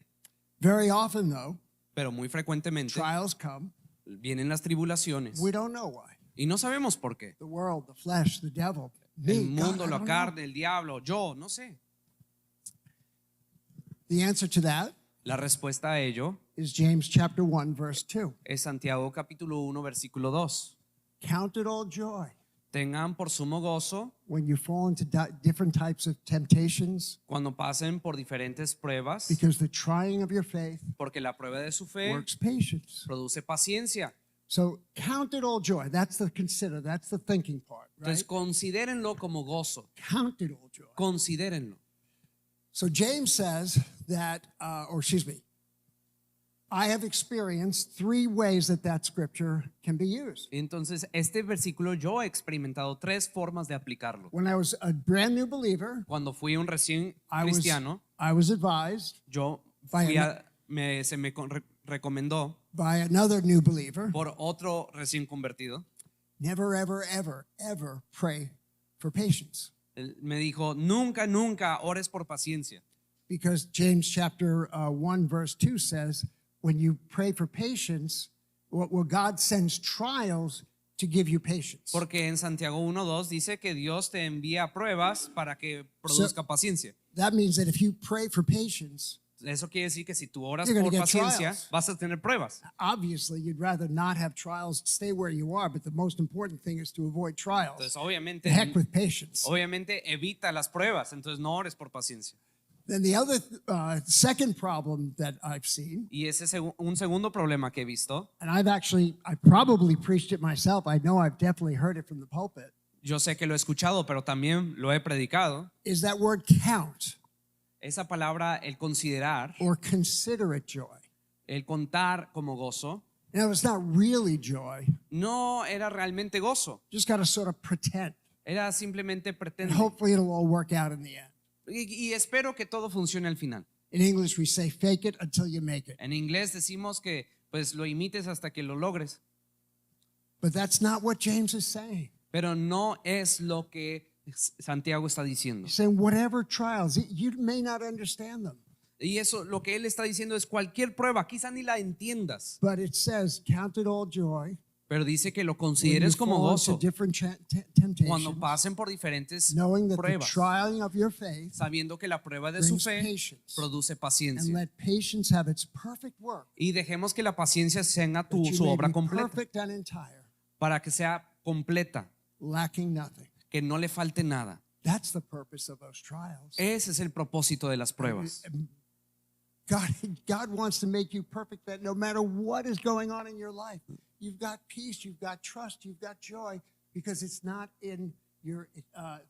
Speaker 1: Very often, though,
Speaker 2: Pero muy frecuentemente
Speaker 1: trials come.
Speaker 2: vienen las tribulaciones
Speaker 1: We don't know why.
Speaker 2: y no sabemos por qué.
Speaker 1: The world, the flesh, the devil, me,
Speaker 2: El
Speaker 1: God,
Speaker 2: mundo,
Speaker 1: I
Speaker 2: la
Speaker 1: don't know.
Speaker 2: carne, el diablo, yo, no sé.
Speaker 1: The answer to that
Speaker 2: La respuesta a ello
Speaker 1: is James chapter 1, verse 2.
Speaker 2: es Santiago capítulo 1, versículo 2.
Speaker 1: Count it all joy
Speaker 2: Tengan por sumo gozo
Speaker 1: when you fall into different types of temptations,
Speaker 2: cuando pasen por diferentes pruebas,
Speaker 1: because the trying of your faith
Speaker 2: porque la prueba de su fe
Speaker 1: works patience.
Speaker 2: produce paciencia.
Speaker 1: So count it all joy. That's the consider. That's the thinking part, right?
Speaker 2: Entonces considérenlo como gozo,
Speaker 1: Count it all joy.
Speaker 2: considérenlo.
Speaker 1: So James says that, I have experienced 3 ways that scripture can be used.
Speaker 2: Entonces, este versículo yo he experimentado 3 formas de aplicarlo.
Speaker 1: When I was a brand new believer,
Speaker 2: Cuando fui un recién
Speaker 1: I was
Speaker 2: cristiano,
Speaker 1: advised
Speaker 2: yo
Speaker 1: by
Speaker 2: fui se me recomendó
Speaker 1: by another new believer,
Speaker 2: por otro recién convertido.
Speaker 1: never, ever, ever, ever pray for patience.
Speaker 2: Él me dijo, nunca, nunca ores por paciencia.
Speaker 1: Because James chapter 1 verse 2 says, when you pray for patience, well, God sends trials to give you patience.
Speaker 2: Porque en Santiago 1:2 dice que Dios te envía pruebas para que produzca paciencia.
Speaker 1: That means that if you pray for patience,
Speaker 2: Eso quiere decir que si tú oras
Speaker 1: You're gonna
Speaker 2: por
Speaker 1: get
Speaker 2: paciencia,
Speaker 1: trials.
Speaker 2: vas a tener pruebas.
Speaker 1: obviously you'd rather not have trials, stay where you are, but the most important thing is to avoid trials.
Speaker 2: Entonces,
Speaker 1: The heck with patience.
Speaker 2: obviamente evita las pruebas, entonces no ores por paciencia.
Speaker 1: Then the other second problem that I've seen,
Speaker 2: Y ese es un segundo problema que he visto.
Speaker 1: and I probably preached it myself. I know I've definitely heard it from the pulpit,
Speaker 2: Yo sé que lo he escuchado, pero también lo he predicado.
Speaker 1: is that word count
Speaker 2: Esa palabra, el considerar,
Speaker 1: or consider it joy.
Speaker 2: el contar como gozo,
Speaker 1: Now, it's not really joy.
Speaker 2: no era realmente gozo.
Speaker 1: Just got to sort of pretend.
Speaker 2: Era simplemente
Speaker 1: And
Speaker 2: pretender.
Speaker 1: hopefully it'll all work out in the end.
Speaker 2: Y espero que todo funcione al final.
Speaker 1: In English, we say fake it until you make it.
Speaker 2: En inglés decimos que pues lo imites hasta que lo logres.
Speaker 1: But that's not what James is saying.
Speaker 2: Pero no es lo que Santiago está diciendo.
Speaker 1: He's saying whatever trials, you may not understand them,
Speaker 2: Y eso, lo que él está diciendo es cualquier prueba, quizá ni la entiendas,
Speaker 1: but it says count it all joy
Speaker 2: pero dice que lo
Speaker 1: when you
Speaker 2: consideres como
Speaker 1: fall into
Speaker 2: gozo
Speaker 1: different
Speaker 2: cuando
Speaker 1: temptations,
Speaker 2: pasen por diferentes
Speaker 1: knowing that the
Speaker 2: pruebas,
Speaker 1: trying of your faith
Speaker 2: sabiendo que la prueba de su
Speaker 1: brings
Speaker 2: fe
Speaker 1: patience.
Speaker 2: produce
Speaker 1: And
Speaker 2: paciencia.
Speaker 1: let patience have its perfect work,
Speaker 2: Y dejemos que la paciencia sea
Speaker 1: that you
Speaker 2: su
Speaker 1: may
Speaker 2: obra
Speaker 1: be
Speaker 2: completa,
Speaker 1: perfect and entire,
Speaker 2: para que sea completa,
Speaker 1: lacking nothing.
Speaker 2: que no le falte nada.
Speaker 1: That's the purpose of those trials.
Speaker 2: Ese es el propósito de las pruebas.
Speaker 1: God wants to make you perfect, that no matter what is going on in your life, you've got peace, you've got trust, you've got joy, because it's not in your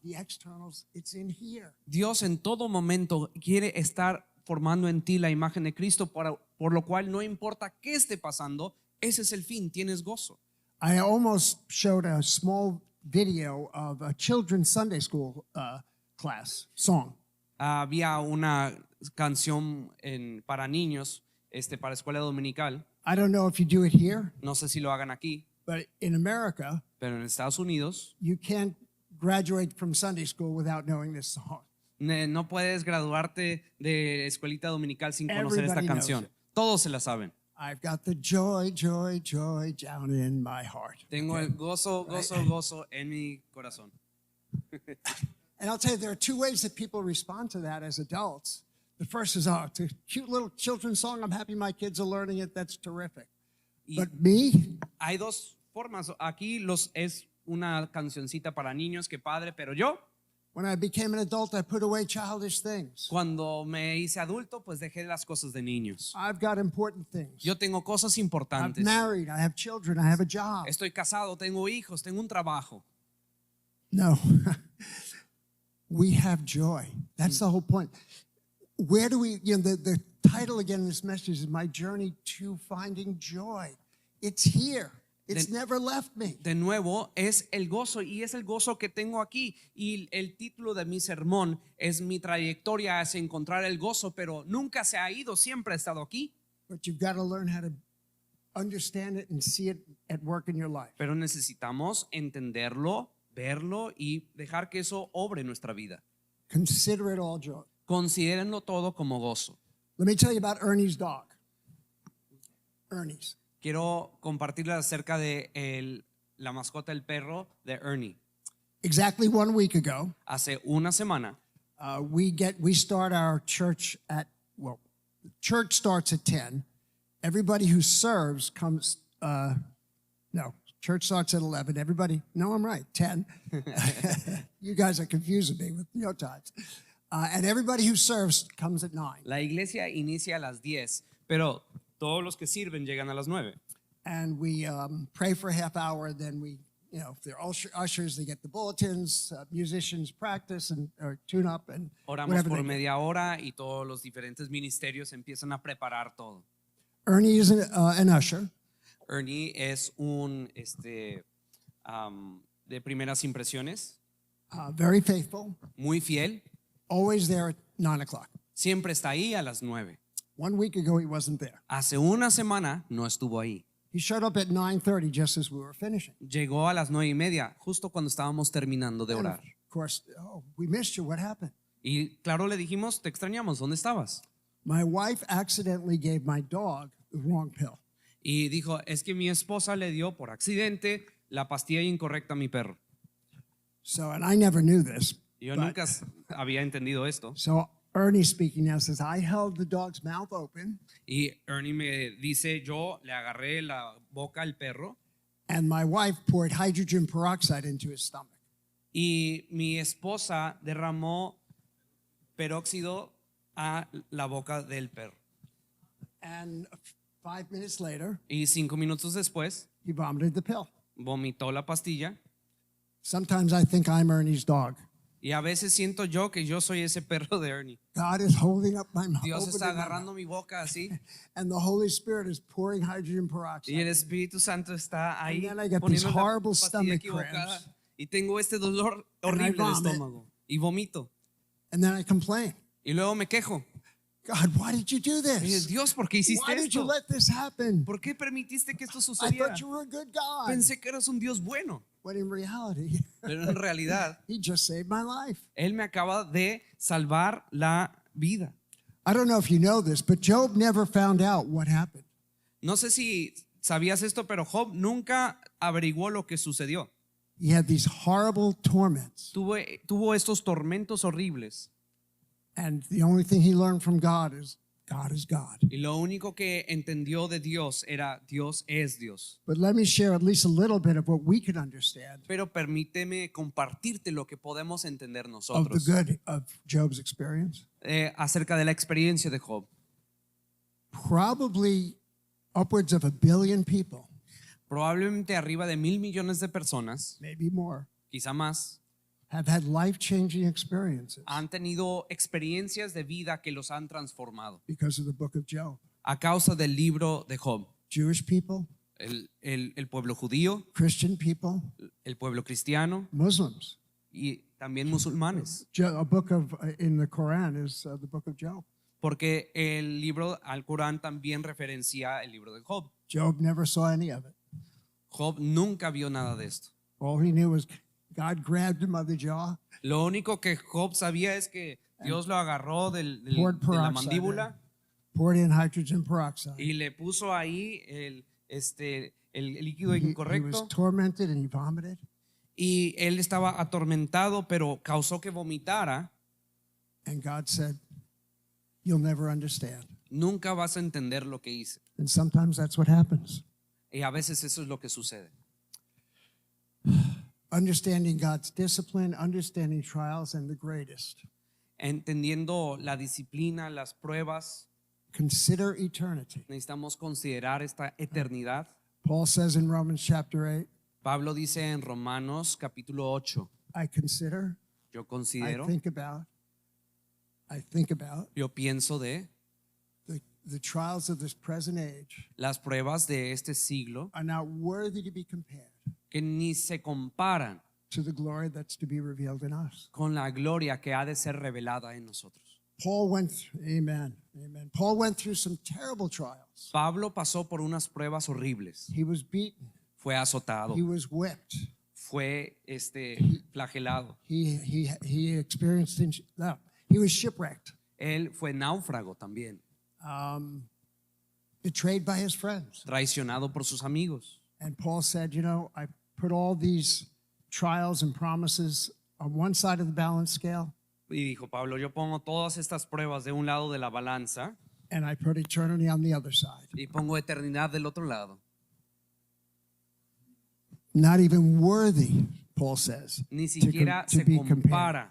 Speaker 1: the externals, it's in here.
Speaker 2: Dios en todo momento quiere estar formando en ti la imagen de Cristo, por lo cual no importa qué esté pasando, ese es el fin, tienes gozo.
Speaker 1: I almost showed a small video of a children's Sunday school class song.
Speaker 2: Había una canción para niños, para escuela dominical.
Speaker 1: I don't know if you do it here,
Speaker 2: No sé si lo hagan aquí,
Speaker 1: but in America,
Speaker 2: pero en Estados Unidos
Speaker 1: you can't graduate from Sunday school without knowing this song.
Speaker 2: no puedes graduarte de escuelita dominical sin conocer esta
Speaker 1: Everybody knows
Speaker 2: canción.
Speaker 1: it.
Speaker 2: Todos se la saben.
Speaker 1: I've got the joy, joy, joy down in my heart.
Speaker 2: Tengo el gozo, gozo, gozo en mi corazón.
Speaker 1: And I'll tell you, there are 2 ways that people respond to that as adults. The first is, oh, it's a cute little children's song. I'm happy my kids are learning it. That's terrific.
Speaker 2: Y
Speaker 1: But me,
Speaker 2: hay 2 formas. Aquí es una cancioncita para niños, que padre, pero yo,
Speaker 1: when I became an adult, I put away childish things.
Speaker 2: cuando me hice adulto, pues dejé las cosas de niños.
Speaker 1: I've got important things.
Speaker 2: Yo tengo cosas
Speaker 1: I'm
Speaker 2: importantes.
Speaker 1: married. I have children. I have a job.
Speaker 2: Estoy casado, tengo hijos, tengo un trabajo.
Speaker 1: No. We have joy. That's the whole point. Where do we, the title again in this message is My Journey to Finding Joy. It's here. It's never left me.
Speaker 2: De nuevo, es el gozo, y es el gozo que tengo aquí. Y el título de mi sermón es mi trayectoria hacia encontrar el gozo, pero nunca se ha ido, siempre ha estado aquí.
Speaker 1: But you've got to learn how to understand it and see it at work in your life.
Speaker 2: Pero necesitamos entenderlo, verlo y dejar que eso obre en nuestra vida.
Speaker 1: Consider it all joy.
Speaker 2: Considérenlo todo como gozo.
Speaker 1: Let me tell you about Ernie's dog. Ernie's.
Speaker 2: Quiero compartirles acerca de la mascota del perro de Ernie.
Speaker 1: Exactly 1 week ago,
Speaker 2: Hace una semana
Speaker 1: we start our church church starts at 10. Everybody who serves Church starts at 11. Everybody, no, I'm right, 10. You guys are confusing me with your times. And everybody who serves comes at 9.
Speaker 2: La iglesia inicia a las 10, pero todos los que sirven llegan a las 9.
Speaker 1: And we pray for a half hour. Then we, if they're ushers, they get the bulletins. Musicians practice or tune up and
Speaker 2: Oramos
Speaker 1: whatever
Speaker 2: por
Speaker 1: they do.
Speaker 2: media hora y todos los diferentes ministerios empiezan a preparar todo.
Speaker 1: Ernie is an usher.
Speaker 2: Ernie es un de primeras impresiones,
Speaker 1: Very faithful,
Speaker 2: muy fiel,
Speaker 1: always there at 9 o'clock.
Speaker 2: siempre está ahí a las 9.
Speaker 1: 1 week ago, he wasn't there.
Speaker 2: Hace una semana no estuvo ahí.
Speaker 1: He showed up at 9:30 just as we were finishing.
Speaker 2: Llegó a las 9:30, justo cuando estábamos terminando de
Speaker 1: And
Speaker 2: orar.
Speaker 1: of course, we missed you. What happened?
Speaker 2: Y claro, le dijimos, te extrañamos, ¿dónde estabas?
Speaker 1: My wife accidentally gave my dog the wrong pill.
Speaker 2: Y dijo, es que mi esposa le dio por accidente la pastilla incorrecta a mi perro.
Speaker 1: So, and I never knew this.
Speaker 2: Y yo
Speaker 1: but-
Speaker 2: nunca había entendido esto.
Speaker 1: So Ernie speaking now says, I held the dog's mouth open
Speaker 2: Y Ernie me dice, yo le agarré la boca al perro
Speaker 1: and my wife poured hydrogen peroxide into his stomach.
Speaker 2: y mi esposa derramó peróxido a la boca del perro.
Speaker 1: And 5 minutes later,
Speaker 2: Y 5 minutos después
Speaker 1: he vomited the pill.
Speaker 2: vomitó la pastilla.
Speaker 1: Sometimes I think I'm Ernie's dog.
Speaker 2: Y a veces siento yo que yo soy ese perro de Ernie.
Speaker 1: God is holding up my mouth.
Speaker 2: Dios está agarrando mi boca así
Speaker 1: And the Holy Spirit is pouring hydrogen
Speaker 2: y el
Speaker 1: peroxide.
Speaker 2: Espíritu Santo está ahí
Speaker 1: And then I get these
Speaker 2: poniendo la
Speaker 1: horrible
Speaker 2: pastilla
Speaker 1: stomach
Speaker 2: equivocada
Speaker 1: cramps.
Speaker 2: y tengo este dolor
Speaker 1: And I
Speaker 2: horrible de
Speaker 1: vomit.
Speaker 2: estómago y vomito
Speaker 1: And then I complain.
Speaker 2: y luego me quejo.
Speaker 1: God, why did you do
Speaker 2: Y dije,
Speaker 1: this?
Speaker 2: Dios, ¿por qué hiciste
Speaker 1: Why did you
Speaker 2: esto?
Speaker 1: let this happen?
Speaker 2: ¿Por qué permitiste que esto
Speaker 1: I
Speaker 2: sucediera?
Speaker 1: thought you were a good God.
Speaker 2: Pensé que eras un Dios bueno,
Speaker 1: When in reality,
Speaker 2: pero en realidad
Speaker 1: he just saved my life.
Speaker 2: Él me acaba de salvar la vida.
Speaker 1: I don't know if you know this, but Job never found out what happened.
Speaker 2: No sé si sabías esto, pero Job nunca averiguó lo que sucedió.
Speaker 1: He had these horrible torments.
Speaker 2: Tuvo estos tormentos horribles
Speaker 1: And the only thing he learned from God is God.
Speaker 2: y lo único que entendió de Dios era Dios es Dios.
Speaker 1: But let me share at least a little bit of what we can understand
Speaker 2: Pero permíteme compartirte lo que podemos entender
Speaker 1: of the
Speaker 2: nosotros
Speaker 1: good of Job's experience.
Speaker 2: Acerca de la experiencia de Job.
Speaker 1: Probably upwards of 1 billion people,
Speaker 2: Probablemente arriba de 1,000 millones de personas,
Speaker 1: maybe more,
Speaker 2: quizá más,
Speaker 1: have had life-changing experiences
Speaker 2: han tenido experiencias de vida que los han transformado
Speaker 1: because of the book of Job.
Speaker 2: a causa del libro de Job.
Speaker 1: Jewish people,
Speaker 2: El pueblo judío,
Speaker 1: Christian people,
Speaker 2: el pueblo cristiano
Speaker 1: Muslims.
Speaker 2: y también musulmanes.
Speaker 1: A book of in the Quran is the book of Job.
Speaker 2: Porque el libro al Corán también referencia el libro de Job.
Speaker 1: Job never saw any of it.
Speaker 2: Job nunca vio nada de esto.
Speaker 1: All he knew was God grabbed him by the jaw,
Speaker 2: Lo único que Job sabía es que Dios lo agarró
Speaker 1: poured
Speaker 2: de la
Speaker 1: peroxide
Speaker 2: mandíbula
Speaker 1: poured in hydrogen peroxide.
Speaker 2: y le puso ahí el líquido
Speaker 1: He was
Speaker 2: incorrecto
Speaker 1: tormented and he vomited.
Speaker 2: y él estaba atormentado, pero causó que vomitara.
Speaker 1: And God said, you'll never understand.
Speaker 2: Nunca vas a entender lo que hice.
Speaker 1: And sometimes that's what happens.
Speaker 2: Y a veces eso es lo que sucede.
Speaker 1: Understanding God's discipline, understanding trials, and the greatest.
Speaker 2: Entendiendo la disciplina, las pruebas,
Speaker 1: Consider eternity.
Speaker 2: necesitamos considerar esta eternidad.
Speaker 1: Paul says in Romans chapter 8,
Speaker 2: Pablo dice en Romanos capítulo 8,
Speaker 1: I consider,
Speaker 2: yo
Speaker 1: I
Speaker 2: considero,
Speaker 1: think about
Speaker 2: yo pienso de
Speaker 1: the trials of this present age
Speaker 2: las pruebas de este siglo
Speaker 1: are not worthy to be compared
Speaker 2: que ni se comparan
Speaker 1: to the glory that's to be revealed in us.
Speaker 2: con la gloria que ha de ser revelada en nosotros.
Speaker 1: Paul went, amen. Paul went through some terrible trials.
Speaker 2: Pablo pasó por unas pruebas horribles.
Speaker 1: He was beaten.
Speaker 2: Fue azotado,
Speaker 1: He was whipped.
Speaker 2: fue flagelado.
Speaker 1: He experienced, he was shipwrecked,
Speaker 2: Él fue náufrago también,
Speaker 1: betrayed by his friends.
Speaker 2: traicionado por sus amigos.
Speaker 1: And Paul said, I put all these trials and promises on one side of the balance scale,
Speaker 2: Y dijo Pablo, yo pongo todas estas pruebas de un lado de la balanza
Speaker 1: and I put eternity on the other side.
Speaker 2: y pongo eternidad del otro lado.
Speaker 1: not even worthy, Paul says,
Speaker 2: Ni siquiera
Speaker 1: to
Speaker 2: se
Speaker 1: be compared.
Speaker 2: compara.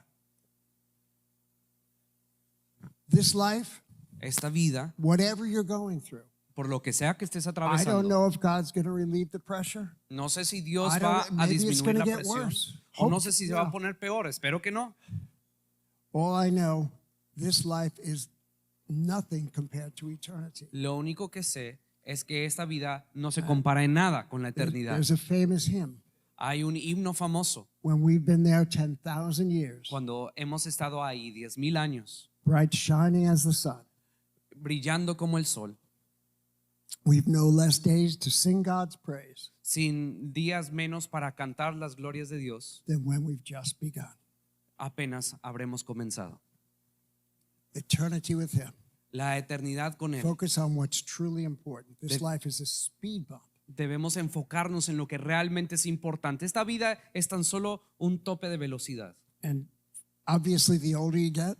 Speaker 1: This life,
Speaker 2: Esta vida,
Speaker 1: whatever you're going through,
Speaker 2: por lo que sea que estés
Speaker 1: I don't
Speaker 2: atravesando,
Speaker 1: know if God's going to relieve the pressure.
Speaker 2: no sé si Dios
Speaker 1: I
Speaker 2: va
Speaker 1: don't-
Speaker 2: a
Speaker 1: maybe it's
Speaker 2: disminuir la
Speaker 1: gonna get
Speaker 2: presión
Speaker 1: worse.
Speaker 2: o no
Speaker 1: Hope-
Speaker 2: sé si se va
Speaker 1: yeah.
Speaker 2: a poner peor. Espero que no.
Speaker 1: All I know, this life is nothing compared to eternity.
Speaker 2: Lo único que sé es que esta vida no se compara en nada con la eternidad.
Speaker 1: There's a famous hymn.
Speaker 2: Hay un himno famoso
Speaker 1: When we've been there 10,000 years,
Speaker 2: cuando hemos estado ahí 10,000 años,
Speaker 1: bright shining as the sun,
Speaker 2: brillando como el sol,
Speaker 1: we've no less days to sing God's praise
Speaker 2: sin días menos para cantar las glorias de Dios,
Speaker 1: than when we've just begun.
Speaker 2: apenas habremos comenzado.
Speaker 1: Eternity with Him.
Speaker 2: La eternidad con Él.
Speaker 1: Focus on what's truly important. This
Speaker 2: De-
Speaker 1: life is a speed bump.
Speaker 2: Debemos enfocarnos en lo que realmente es importante. Esta vida es tan solo un tope de velocidad.
Speaker 1: And obviously, the older you get,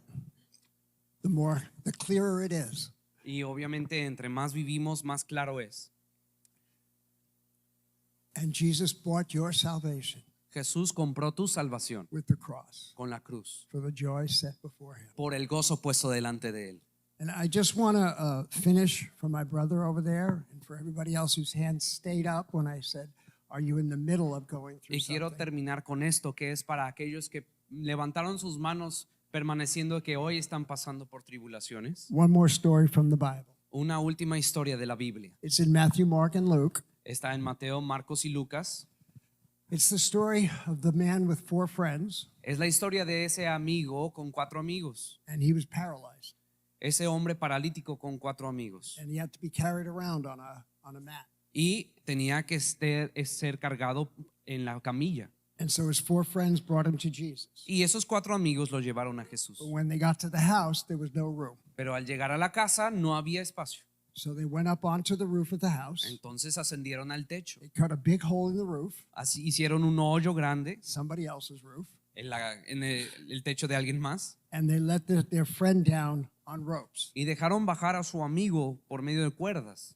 Speaker 1: the clearer it is.
Speaker 2: Y obviamente entre más vivimos, más claro es.
Speaker 1: And Jesus bought your salvation
Speaker 2: Jesús compró tu salvación
Speaker 1: with the cross
Speaker 2: con la cruz
Speaker 1: for the joy set before Him.
Speaker 2: por el gozo puesto delante de Él.
Speaker 1: And I just want to finish for my brother over there and for everybody else whose hands stayed up when I said, are you in the middle of going through
Speaker 2: Y quiero
Speaker 1: something?
Speaker 2: terminar con esto, que es para aquellos que levantaron sus manos permaneciendo que hoy están pasando por tribulaciones.
Speaker 1: One more story from the Bible.
Speaker 2: Una última historia de la Biblia.
Speaker 1: It's in Matthew, Mark, and Luke.
Speaker 2: Está en Mateo, Marcos y Lucas.
Speaker 1: It's the story of the man with 4 friends,
Speaker 2: Es la historia de ese amigo con 4 amigos.
Speaker 1: and he was paralyzed,
Speaker 2: Ese hombre paralítico con 4 amigos.
Speaker 1: and he had to be carried around on a mat.
Speaker 2: Y tenía que ser cargado en la camilla.
Speaker 1: And so his 4 friends brought him to Jesus.
Speaker 2: Y esos 4 amigos lo llevaron a Jesús.
Speaker 1: But when they got to the house, there was no room.
Speaker 2: Pero al llegar a la casa no había espacio.
Speaker 1: So they went up onto the roof of the house.
Speaker 2: Entonces ascendieron al techo.
Speaker 1: They cut a big hole in the roof,
Speaker 2: Así hicieron un hoyo grande
Speaker 1: somebody else's roof,
Speaker 2: en el techo de alguien más.
Speaker 1: and they let their friend down on ropes.
Speaker 2: Y dejaron bajar a su amigo por medio de cuerdas.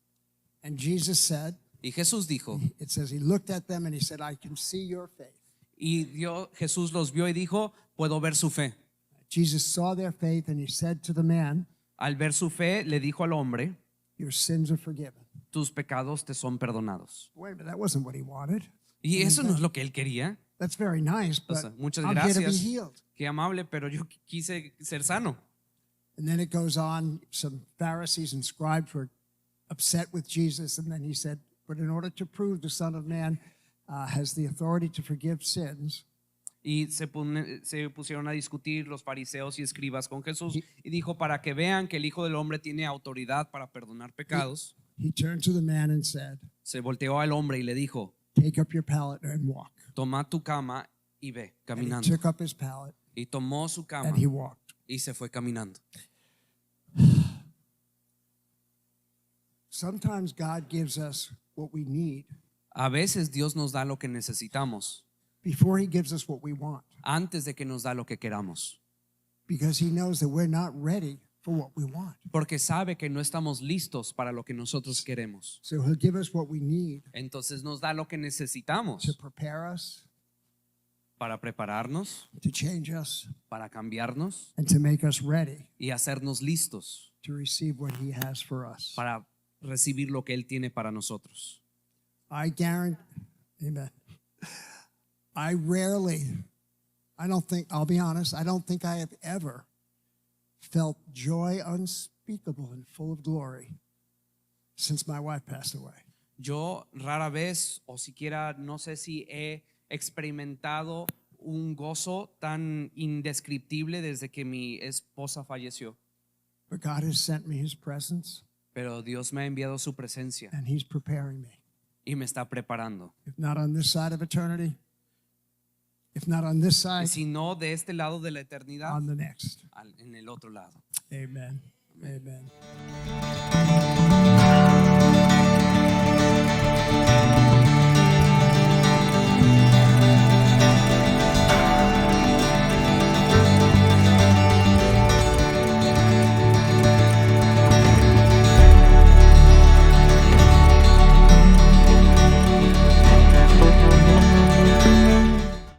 Speaker 1: And Jesus said,
Speaker 2: Y Jesús dijo,
Speaker 1: it says he looked at them and he said, I can see your faith.
Speaker 2: y Jesús los vio y dijo, puedo ver su fe.
Speaker 1: Jesus saw their faith and he said to the man,
Speaker 2: Al ver su fe, le dijo al hombre,
Speaker 1: your sins are forgiven.
Speaker 2: tus pecados te son perdonados.
Speaker 1: Wait a minute, that wasn't what he wanted.
Speaker 2: Y eso no es lo que él quería.
Speaker 1: That's very nice,
Speaker 2: O
Speaker 1: but
Speaker 2: sea, muchas
Speaker 1: I'm here to be
Speaker 2: gracias.
Speaker 1: healed.
Speaker 2: Qué amable, pero yo quise ser sano.
Speaker 1: And then it goes on, some Pharisees and scribes were upset with Jesus, and then he said, but in order to prove the Son of Man has the authority to forgive sins,
Speaker 2: Y se pusieron a discutir los fariseos y escribas con Jesús y dijo, para que vean que el Hijo del Hombre tiene autoridad para perdonar pecados,
Speaker 1: he turned to the man and said,
Speaker 2: se volteó al hombre y le dijo,
Speaker 1: take up your pallet and walk.
Speaker 2: toma tu cama y ve
Speaker 1: And he
Speaker 2: caminando.
Speaker 1: took up his pallet
Speaker 2: Y tomó su cama
Speaker 1: and he walked.
Speaker 2: y se fue caminando.
Speaker 1: Sometimes God gives us what we need
Speaker 2: A veces Dios nos da lo que necesitamos
Speaker 1: before he gives us what we want,
Speaker 2: antes de que nos da lo que queramos,
Speaker 1: because he knows that we're not ready for what we want.
Speaker 2: porque sabe que no estamos listos para lo que nosotros queremos.
Speaker 1: So he'll give us what we need
Speaker 2: Entonces nos da lo que
Speaker 1: to
Speaker 2: necesitamos
Speaker 1: prepare us,
Speaker 2: para prepararnos,
Speaker 1: to change us,
Speaker 2: para cambiarnos
Speaker 1: and to make us ready
Speaker 2: y hacernos listos
Speaker 1: to receive what he has for us.
Speaker 2: para recibir lo que Él tiene para nosotros.
Speaker 1: I guarantee, amen. I'll be honest, I don't think I have ever felt joy unspeakable and full of glory since my wife passed away.
Speaker 2: Yo rara vez o siquiera no sé si he experimentado un gozo tan indescriptible desde que mi esposa falleció.
Speaker 1: But God has sent me his presence
Speaker 2: Pero Dios me ha enviado su presencia
Speaker 1: and he's preparing me.
Speaker 2: y me está preparando.
Speaker 1: If not on this side of eternity, if not on this
Speaker 2: Y
Speaker 1: side,
Speaker 2: si no de este lado de la eternidad,
Speaker 1: on the next.
Speaker 2: en el otro lado.
Speaker 1: Amen. Amen.